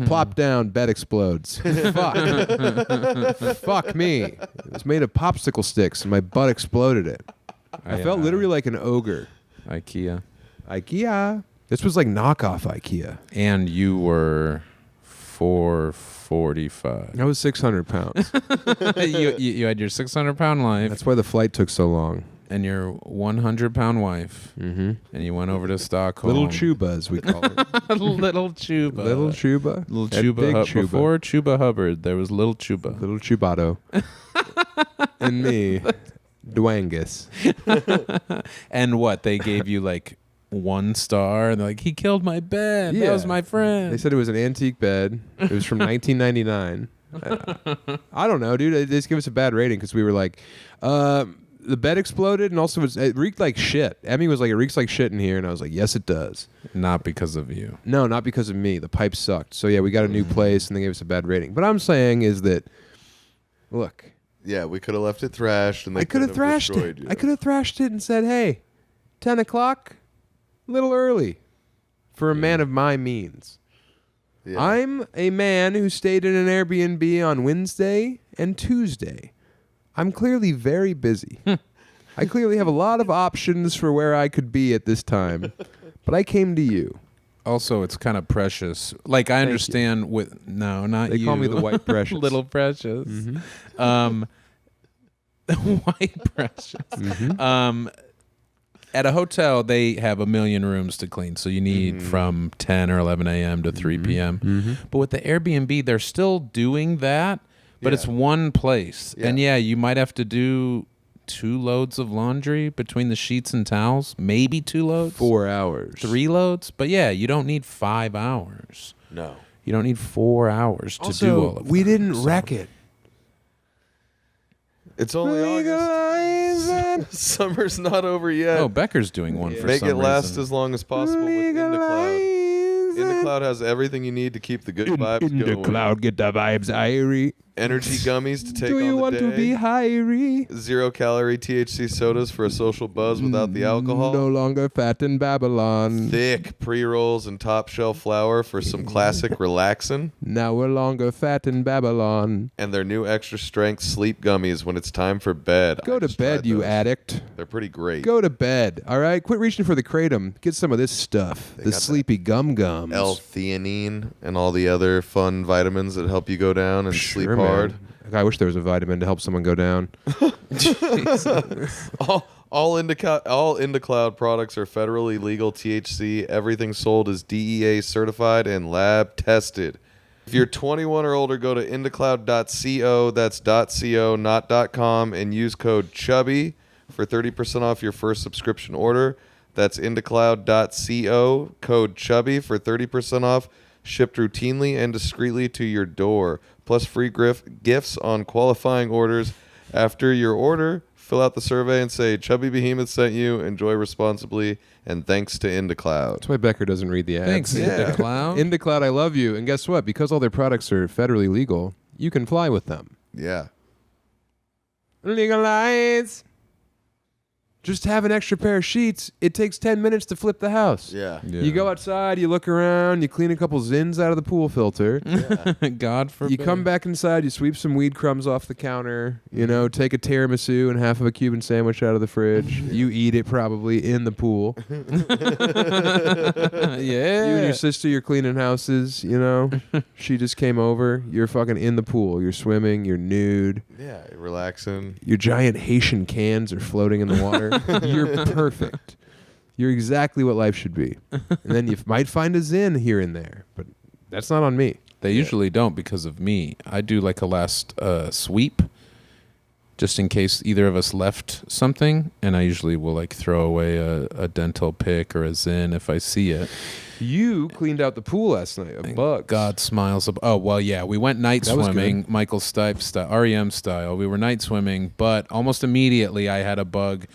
Plopped down, bed explodes. Fuck. Fuck me. It was made of popsicle sticks, and my butt exploded it. I felt literally like an ogre. IKEA. IKEA. This was like knockoff IKEA. And you were 445. I was 600 pounds. you had your 600-pound life That's why the flight took so long. and your 100-pound wife, Mm-hmm. and you went over to Stockholm. Little Chuba, as we call it. Little Chuba. Little Chuba. Little And Chuba. big Chuba. Before Chuba Hubbard, there was Little Chuba. Little Chubato. And me, Dwangus. And what? They gave you like 1 star, and they're like, he killed my bed. Yeah. That was my friend. They said it was an antique bed. It was from 1999. I don't know, dude. They just give us a bad rating because we were like, the bed exploded, and also it reeked like shit. Emmy was like, it reeks like shit in here, and I was like, yes, it does. Not because of you. No, not because of me. The pipe sucked. So yeah, we got a new place, and they gave us a bad rating. But I'm saying is that, look, Yeah, we could have left it thrashed, and they I could have thrashed destroyed it. you. I could have thrashed it and said, hey, 10 o'clock, a little early for a man of my means. Yeah. I'm a man who stayed in an Airbnb on Wednesday and Tuesday. I'm clearly very busy. I clearly have a lot of options for where I could be at this time, but I came to you. Also, it's kind of precious. Like, I understand with... No, not They you. call me the White Precious. Little Precious. Mhm. White Precious. Mhm. At a hotel, they have 1 million rooms to clean, so you need from 10 or 11 a.m. to 3 p.m. Mhm. But with the Airbnb, they're still doing that, but it's Yeah. one place. Yeah. And yeah, you might have to do 2 loads of laundry between the sheets and towels, maybe 2 loads. 4 hours. 3 loads. But yeah, you don't need 5 hours. No. You don't need 4 hours to Also, do all of that. we didn't wreck it. It's only August. Summer's not over yet. Oh, Becker's doing one for Make some it last reason. as long as possible with IndaCloud. IndaCloud has everything you need to keep the good vibes going. IndaCloud, get the vibes, Irie. Energy gummies to take Do on you the want day. to be Irie? 0-calorie THC sodas for a social buzz without the alcohol. No longer fat in Babylon. Thick pre-rolls and top shelf flour for some classic relaxin'. Now we're longer fat in Babylon. And their new extra strength sleep gummies when it's time for bed. Go I to just bed, tried you those. addict. They're pretty great. Go to bed, all right? Quit reaching for the kratom. Get some of this stuff. They The got sleepy gum-gums. L-theanine and all the other fun vitamins that help you go down and sleep Sure, hard. man. I wish there was a vitamin to help someone go down. All IndaCloud products are federally legal THC. Everything sold is DEA certified and lab tested. If you're 21 or older, go to indacloud.co. That's .co, not .com, and use code CHUBBY for 30% off your first subscription order. That's indacloud.co, code CHUBBY for 30% off, shipped routinely and discreetly to your door. Plus free gifts on qualifying orders. After your order, fill out the survey and say, Chubby Behemoth sent you. Enjoy responsibly. And thanks to IndaCloud. That's why Becker doesn't read the ads. Thanks, Yeah. IndaCloud. IndaCloud, I love you. And guess what? Because all their products are federally legal, you can fly with them. Yeah. Legalize. Just have an extra pair of sheets. It takes 10 minutes to flip the house. Yeah. Yeah. You go outside, you look around, you clean a couple zins out of the pool filter. God forbid. You come back inside, you sweep some weed crumbs off the counter, you know, take a tiramisu and half of a Cuban sandwich out of the fridge. You eat it probably in the pool. Yeah. You and your sister, you're cleaning houses, you know. She just came over. You're fucking in the pool. You're swimming. You're nude. Yeah. Relaxing. Your giant Haitian cans are floating in the water. You're perfect. You're exactly what life should be. And then you might find a zin here and there, but that's not on me. They usually don't because of me. I do like a last sweep just in case either of us left something, and I usually will like throw away a dental pick or a Zin if I see it. You cleaned out the pool last night of bugs. God smiles. Oh, well, yeah. We went night That was swimming, Michael Stipe style, REM style. We were night swimming, but almost immediately I had a bug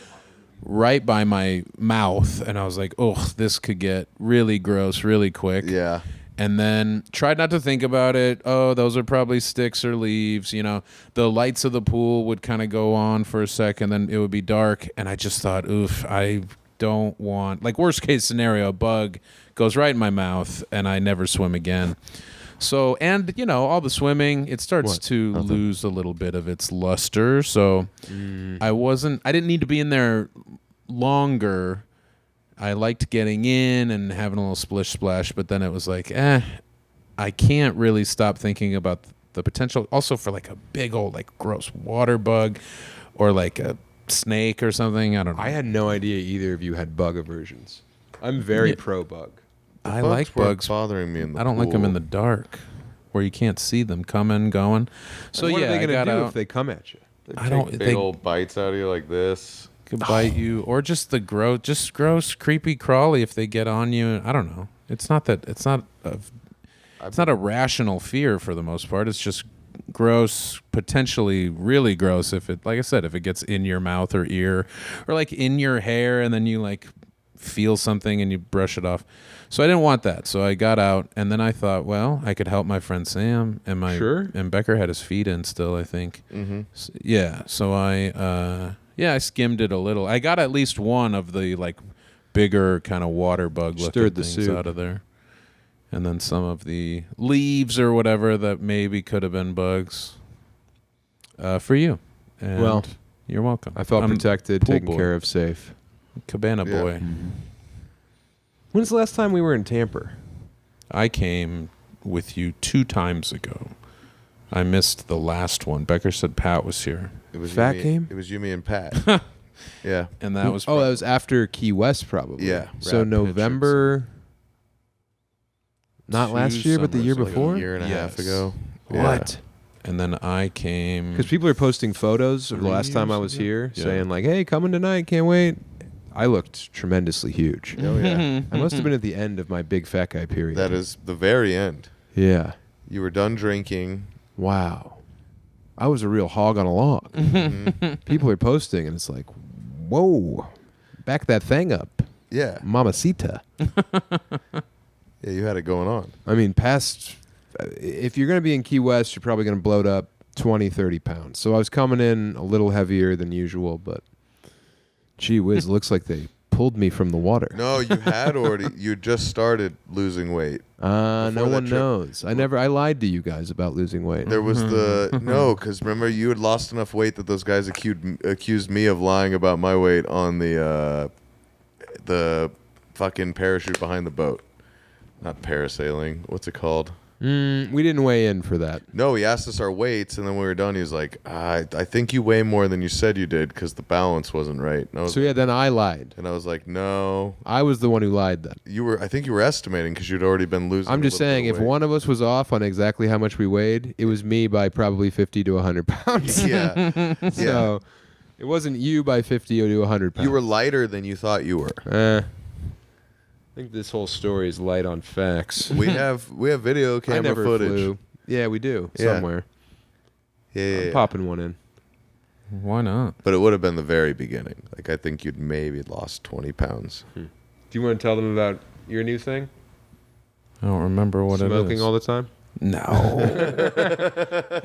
right by my mouth, and I was like, oh, this could get really gross really quick. Yeah. And then tried not to think about it. Oh, those are probably sticks or leaves. You know, the lights of the pool would kind of go on for a second, then it would be dark. And I just thought, oof, I don't want, like, worst case scenario, a bug goes right in my mouth and I never swim again. So, and, you know, all the swimming, it starts to lose a little bit of its luster. So I didn't need to be in there longer. I liked getting in and having a little splish splash, but then it was like, I can't really stop thinking about the potential also for like a big old like gross water bug or like a snake or something. I don't know. I had no idea either of you had bug aversions. I'm very pro bug. I like bugs. Bothering me in the I don't like them in the pool. dark where you can't see them coming, going. So what yeah, are they I got gonna do out. if they come at you? I don't. Big They old bites out of you like this. could bite you, or just the gross, creepy, crawly if they get on you. I don't know. It's not that. It's not a rational fear for the most part. It's just gross, potentially really gross if it, like I said, if it gets in your mouth or ear or like in your hair and then you like feel something and you brush it off. So I didn't want that. So I got out and then I thought, well, I could help my friend Sam and Becker had his feet in still, I think. Mm-hmm. So I skimmed it a little. I got at least one of the like bigger kind of water bug looking Stirred the things soup out of there. And then some of the leaves or whatever that maybe could have been bugs for you. And Well, you're welcome. I felt I'm protected, pool taken boy. care of, safe. Cabana Yeah. boy. When's the last time we were in Tamper? I came with you 2 times ago. I missed the last one. Becker said Pat was here. It was Fat you, me, game? It was you, me, and Pat. Yeah. And that was that was after Key West, probably. Yeah. So Rat November. Not 2 last year, but the year summers ago. before. Like a year and a half Yes. ago. What? And then I came. Because people are posting photos of the 3 last time I years was ago? here, Yeah. saying like, "Hey, coming tonight, can't wait." I looked tremendously huge. Oh, yeah. I must have been at the end of my big fat guy period. That is the very end. Yeah. You were done drinking. Wow. I was a real hog on a log. People are posting, and it's like, whoa, back that thing up. Yeah. Mamacita. Yeah, you had it going on. I mean, if you're going to be in Key West, you're probably going to bloat up 20, 30 pounds. So I was coming in a little heavier than usual, but gee whiz, looks like they pulled me from the water. No, you had already. You just started losing weight. No Before that one trip. knows. I lied to you guys about losing weight. There was because remember you had lost enough weight that those guys accused me of lying about my weight on the fucking parachute behind the boat. Not parasailing. What's it called? We didn't weigh in for that. No, he asked us our weights, and then when we were done, he was like, I think you weigh more than you said you did because the balance wasn't right. And I was, So yeah, then I lied. and I was like, no. I was the one who lied then. I think you were estimating because you'd already been losing. I'm a just little bit saying, of if weight. one of us was off on exactly how much we weighed, it was me by probably 50 to 100 pounds. Yeah. So it wasn't you by 50 to 100 pounds. You were lighter than you thought you were. I think this whole story is light on facts. We have video I camera never footage. flew. Yeah, we do. Yeah. Somewhere. Yeah, I'm popping one in. Why not? But it would have been the very beginning. Like I think you'd maybe lost 20 pounds. Do you want to tell them about your new thing? I don't remember what it is. Smoking all the time? No.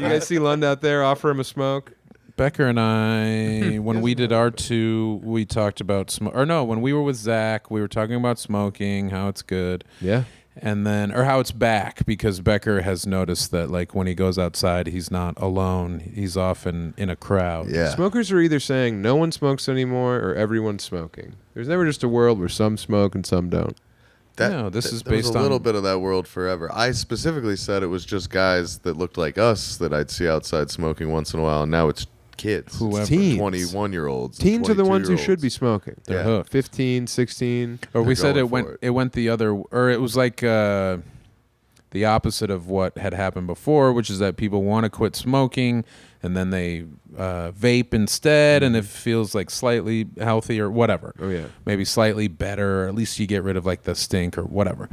You guys see Lund out there? Offer him a smoke. Becker and I, when we did our two, we talked about when we were with Zach, we were talking about smoking, how it's good. Yeah. And then, or how it's back, because Becker has noticed that, like, when he goes outside, he's not alone. He's often in a crowd. Yeah. Smokers are either saying no one smokes anymore or everyone's smoking. There's never just a world where some smoke and some don't. This is there was based a little on- bit of that world forever. I specifically said it was just guys that looked like us that I'd see outside smoking once in a while, and now it's kids. Whoever. Teens. 21-year-olds. Teens are the ones who should be 22-year-olds. smoking. They're Yeah. hooked. 15, 16. Or we They're said going for it went the other, or it was like the opposite of what had happened before, which is that people want to quit smoking and then they vape instead, and it feels like slightly healthy or whatever. Oh, yeah. Maybe slightly better, or at least you get rid of like the stink or whatever.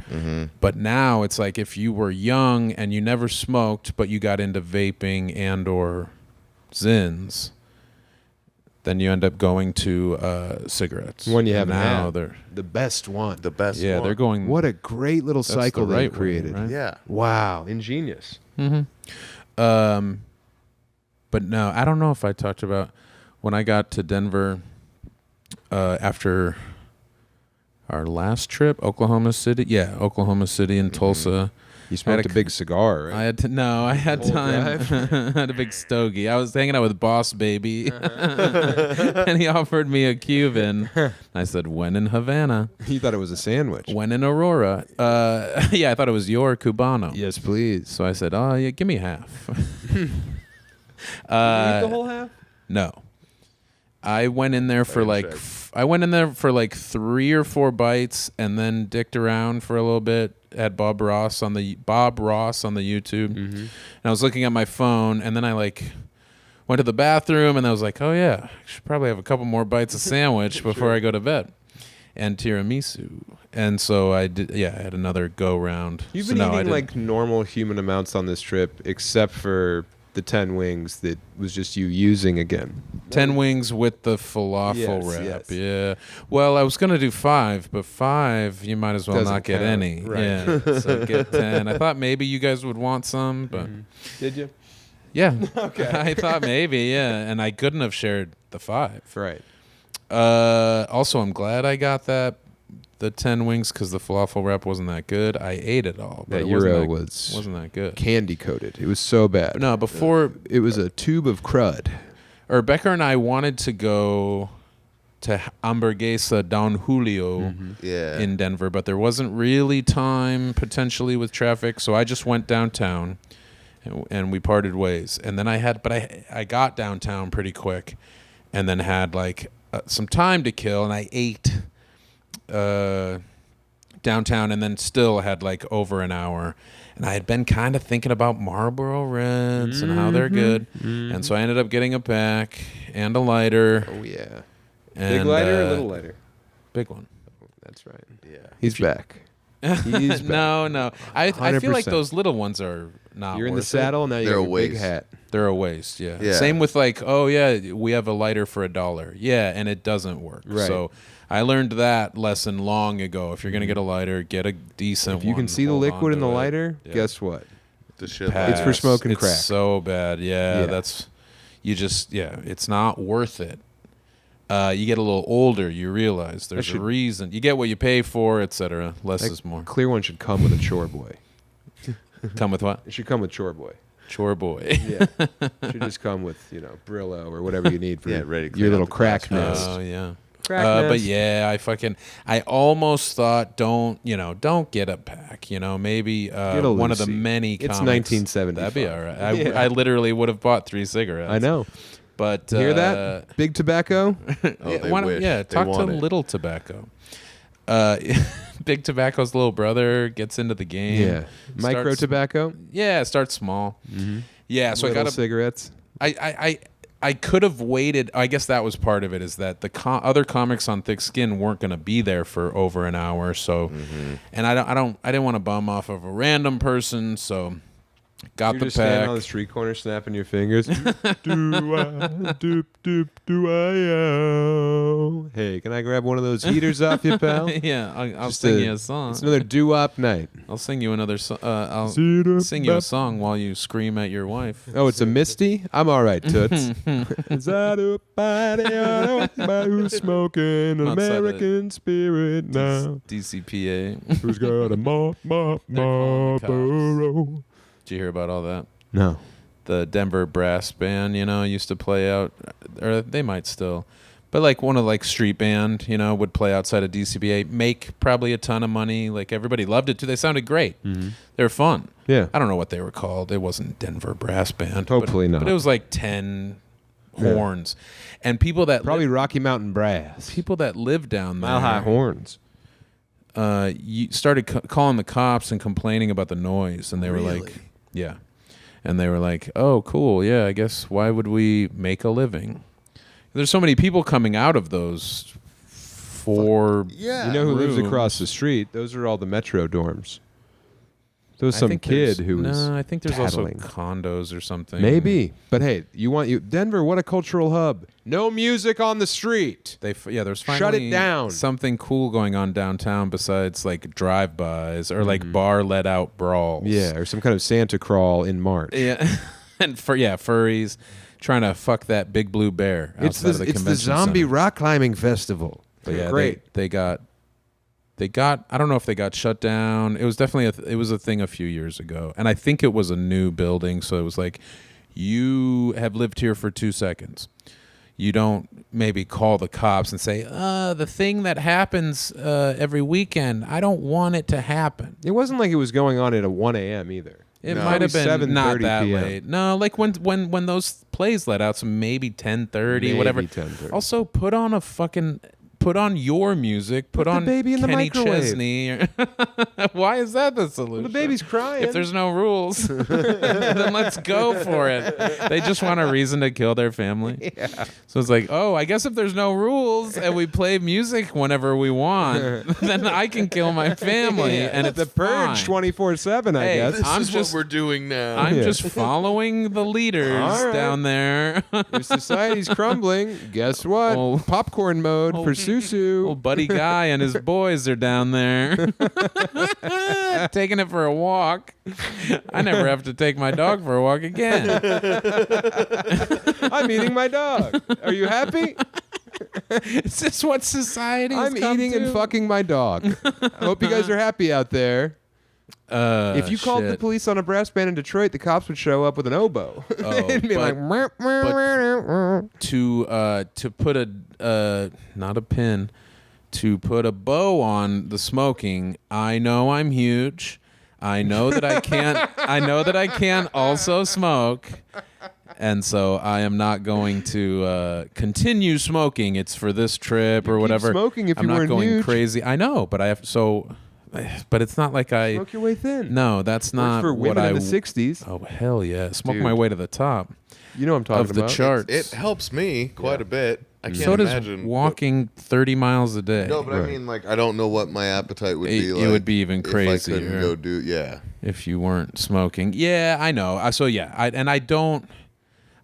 But now it's like if you were young and you never smoked, but you got into vaping and or Zins, then you end up going to cigarettes. One you haven't now had. they're The best one. The best yeah one. they're going. What a great little that's cycle the they right way, created. right? Yeah. Wow. Ingenious. But no, I don't know if I talked about when I got to Denver after our last trip, Oklahoma City. Yeah, Oklahoma City and Tulsa. You smoked a big cigar, right? I had Whole time. I had a big stogie. I was hanging out with Boss Baby, and he offered me a Cuban. I said, "When in Havana? You thought it was a sandwich. When in Aurora?" Yeah, I thought it was your Cubano. Yes, please. So I said, "Oh, yeah, give me half." Eat the whole half? No. I went in there for like check. 3 or 4 bites and then dicked around for a little bit. Had Bob Ross on the YouTube. And I was looking at my phone, and then I like went to the bathroom, and I was like, "Oh yeah, I should probably have a couple more bites of sandwich before I go to bed." And tiramisu. And so I did. Yeah, I had another go round. You've So been no, I eating didn't. like normal human amounts on this trip, except for the 10 wings that was just you using again. 10 wings with the falafel Yes, wrap. yes. Yeah. Well, I was going to do 5, but 5 you might as well Doesn't not get count. any. Right. Yeah. So get 10. I thought maybe you guys would want some, but Did you? yeah. Okay. I thought maybe, yeah, and I couldn't have shared the 5. Right. Also, I'm glad I got the 10 wings because the falafel wrap wasn't that good. I ate it all, but That it Euro wasn't that good. candy coated. It was so bad. No, before It was a tube of crud. or Becker and I wanted to go to Hamburguesa Don Julio Yeah. in Denver, but there wasn't really time potentially with traffic, so I just went downtown and we parted ways. And then I got downtown pretty quick and then had like some time to kill, and I ate downtown and then still had like over an hour. And I had been kind of thinking about Marlboro Reds and how they're good. And so I ended up getting a pack and a lighter. Oh, yeah. And, Big lighter or little lighter? Big one. That's right. Yeah. He's back. He's back. No. I feel like 100%. those little ones are not. You're in the worth it. saddle now. You They're got a your big waste. hat. They're a waste. Yeah. Yeah. Same with like, oh yeah, we have a lighter for $1. Yeah, and it doesn't work. Right. So I learned that lesson long ago. If you're gonna get a lighter, get a decent one. If you can see the hold liquid on in the to it. lighter, Yeah. guess what? The shit. It's for smoking It's crack. so bad. Yeah, Yeah. that's it's not worth it. You get a little older, you realize there's a reason. You get what you pay for, etc. Less That is more. clear one should come with a chore boy. Come with what? It should come with chore boy. Chore boy. Yeah. It should just come with, Brillo or whatever you need for ready to clean your little out the crack glass. nest. Oh yeah. Crack But nest. yeah, I almost thought don't get a pack. Maybe Get a one of the Lucy. many. It's comics. 1975. That'd be all right. Yeah. I literally would have bought 3 cigarettes. I know. But Hear that? Big tobacco? Oh, they wish. They talk to want it. Little Tobacco. Big Tobacco's little brother gets into the game. Yeah. Micro starts- tobacco? Yeah, starts small. Mm-hmm. Yeah, so Little I got cigarettes? I could have waited. I guess that was part of it. Is that the other comics on Thick Skin weren't going to be there for over an hour. So, and I didn't want to bum off of a random person. So, got You're the just standing pack. on the street corner snapping your fingers. Do I, doop, doop, do I, oh. Hey, can I grab one of those heaters off you, pal? Yeah, I'll Just sing you a song. It's another doo-wop night. I'll sing you another song. I'll Cedar sing you a bop. song while you scream at your wife. Oh, it's a Misty? I'm all right, Toots. Is that a body who's smoking an Outside of American spirit now? DCPA. Who's got a calling the Marlboro? Did you hear about all that? No. The Denver brass band, used to play out, or they might still, but like one of like street band, would play outside of DCBA, make probably a ton of money. Like everybody loved it too. They sounded great. Mm-hmm. They were fun. Yeah. I don't know what they were called. It wasn't Denver brass band. Hopefully but, not. But it was like 10 horns, and people that Probably Rocky Mountain brass. people that lived down there. Mile high horns. You started calling the cops and complaining about the noise, and they were like, yeah. And they were like, oh, cool. Yeah, I guess why would we make a living? There's so many people coming out of those 4 Yeah. You know who lives rooms. across the street? Those are all the Metro dorms. There was I some think kid there's- who was No, I think there's tattling. also condos or something. Maybe. But hey, Denver, what a cultural hub. No music on the street. There's Shut finally it down. something cool going on downtown besides like drive-bys or like bar let-out brawls. Yeah, or some kind of Santa crawl in March. Yeah. And furries trying to fuck that big blue bear It's outside of the, the it's the convention zombie center. rock climbing festival. But yeah, Great. They got. I don't know if they got shut down. It was definitely it was a thing a few years ago, and I think it was a new building. So it was like, you have lived here for 2 seconds. You don't maybe call the cops and say, the thing that happens every weekend, I don't want it to happen. It wasn't like it was going on at a 1 a.m. either. It No. might have Probably been not 7:30 that PM. late. No, like when those plays let out, so maybe 10:30, Maybe whatever. 10:30. Also, put on your music. Put the on baby in the Kenny microwave. Chesney. Why is that the solution? The baby's crying. If there's no rules, then let's go for it. They just want a reason to kill their family. Yeah. So it's like, oh, I guess if there's no rules and we play music whenever we want, then I can kill my family, and it's the purge fine. 24/7, I Hey, guess. This I'm is just- what we're doing now. I'm Yeah. just following the leaders All right. down there. Your society's crumbling. Guess what? Old- Popcorn mode for Susu. Old buddy guy and his boys are down there taking it for a walk. I never have to take my dog for a walk again. I'm eating my dog. Are you happy? Is this what society I'm eating and fucking my dog. I hope you guys are happy out there. If you called the police on a brass band in Detroit, the cops would show up with an oboe. They'd be but- like, to put a not a pin, to put a bow on the smoking, I know I'm huge. I know that I can't. I know that I can't also smoke, and so I am not going to continue smoking. It's for this trip or keep whatever. smoking if I'm you not weren't going huge. crazy. I know, but I have so. But it's not like I. smoke your way thin. No, that's Worked not for what women I. in the 60s. Oh hell yeah! Smoke Dude. my way to the top You know what I'm talking of the about. charts. It helps me quite a bit. I can't So does imagine walking 30 miles a day. No, but I mean, like, I don't know what my appetite would be like. It would be even if crazier. I couldn't go do, if you weren't smoking. Yeah, I know.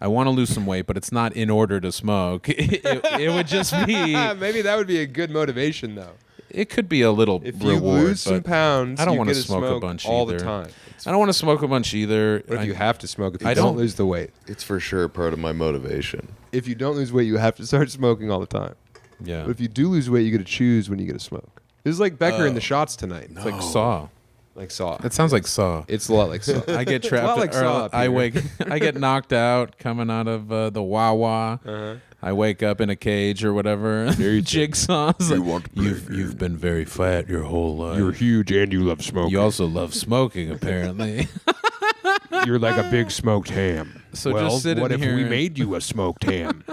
I want to lose some weight, but it's not in order to smoke. It would just be. Maybe that would be a good motivation, though. It could be a little If reward. you lose some pounds, I don't want to smoke a bunch all either. the time. I don't want to smoke a bunch either. But if you have to smoke, if you I don't don't- lose the weight. It's for sure part of my motivation. If you don't lose weight, you have to start smoking all the time. Yeah. But if you do lose weight, you get to choose when you get to smoke. This is like Becker in the shots tonight. It's like Saw. Like Saw. That sounds like Saw. It's a lot like Saw. I get trapped. a lot like Saw. I get knocked out coming out of the Wawa. Uh-huh. I wake up in a cage or whatever. Jigsaw's like, you've been very fat your whole life. You're huge and you love smoking. You also love smoking, apparently. You're like a big smoked ham. So well, just sitting what if here we and- made you a smoked ham?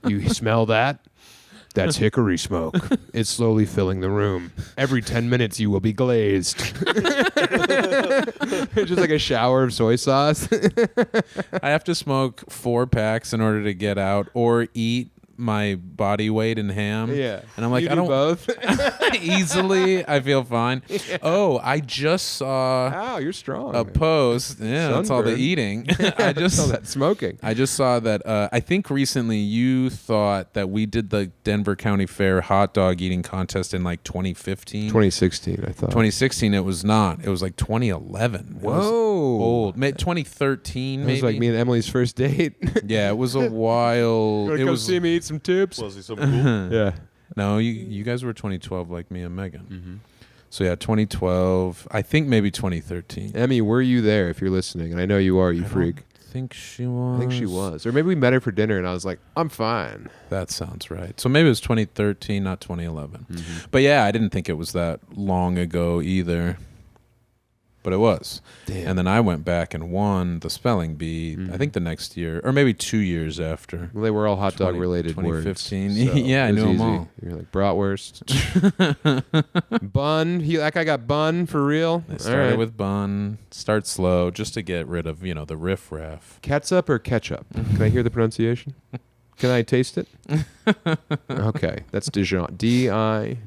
You smell that? That's hickory smoke. It's slowly filling the room. Every 10 minutes you will be glazed. Just like a shower of soy sauce. I have to smoke 4 packs in order to get out or eat my body weight in ham. Yeah. And I'm like, You I do don't both. easily. I feel fine. Yeah. Oh, I just saw Wow, you're strong. a post. Yeah, that's all the Sunburn. eating. That's all that smoking. I just saw that. I think recently you thought that we did the Denver County Fair hot dog eating contest in like 2015. 2016, I thought. 2016. It was not. It was like 2011. It was Whoa. old. 2013 It maybe. was like me and Emily's first date. Yeah, it was a while. It was. see me eat some tips? Was he so cool? Yeah. No, you guys were 2012 like me and Megan. Mm-hmm. So yeah, 2012. I think maybe 2013. Emmy, were you there if you're listening? And I know you are, you I freak. don't think she was. I think she was. Or maybe we met her for dinner and I was like, I'm fine. That sounds right. So maybe it was 2013, not 2011. Mm-hmm. But yeah, I didn't think it was that long ago either. But it was. Damn. And then I went back and won the spelling bee, I think the next year, or maybe 2 years after. Well, they were all hot dog related 2015. words. Yeah, I it was knew 'em easy. all. You're like bratwurst. Bun. That guy got bun for real. They started with bun, start slow, just to get rid of, the riff-raff. Ketchup or ketchup? Can I hear the pronunciation? Can I taste it? Okay, that's Dijon. D-I-J-O-N.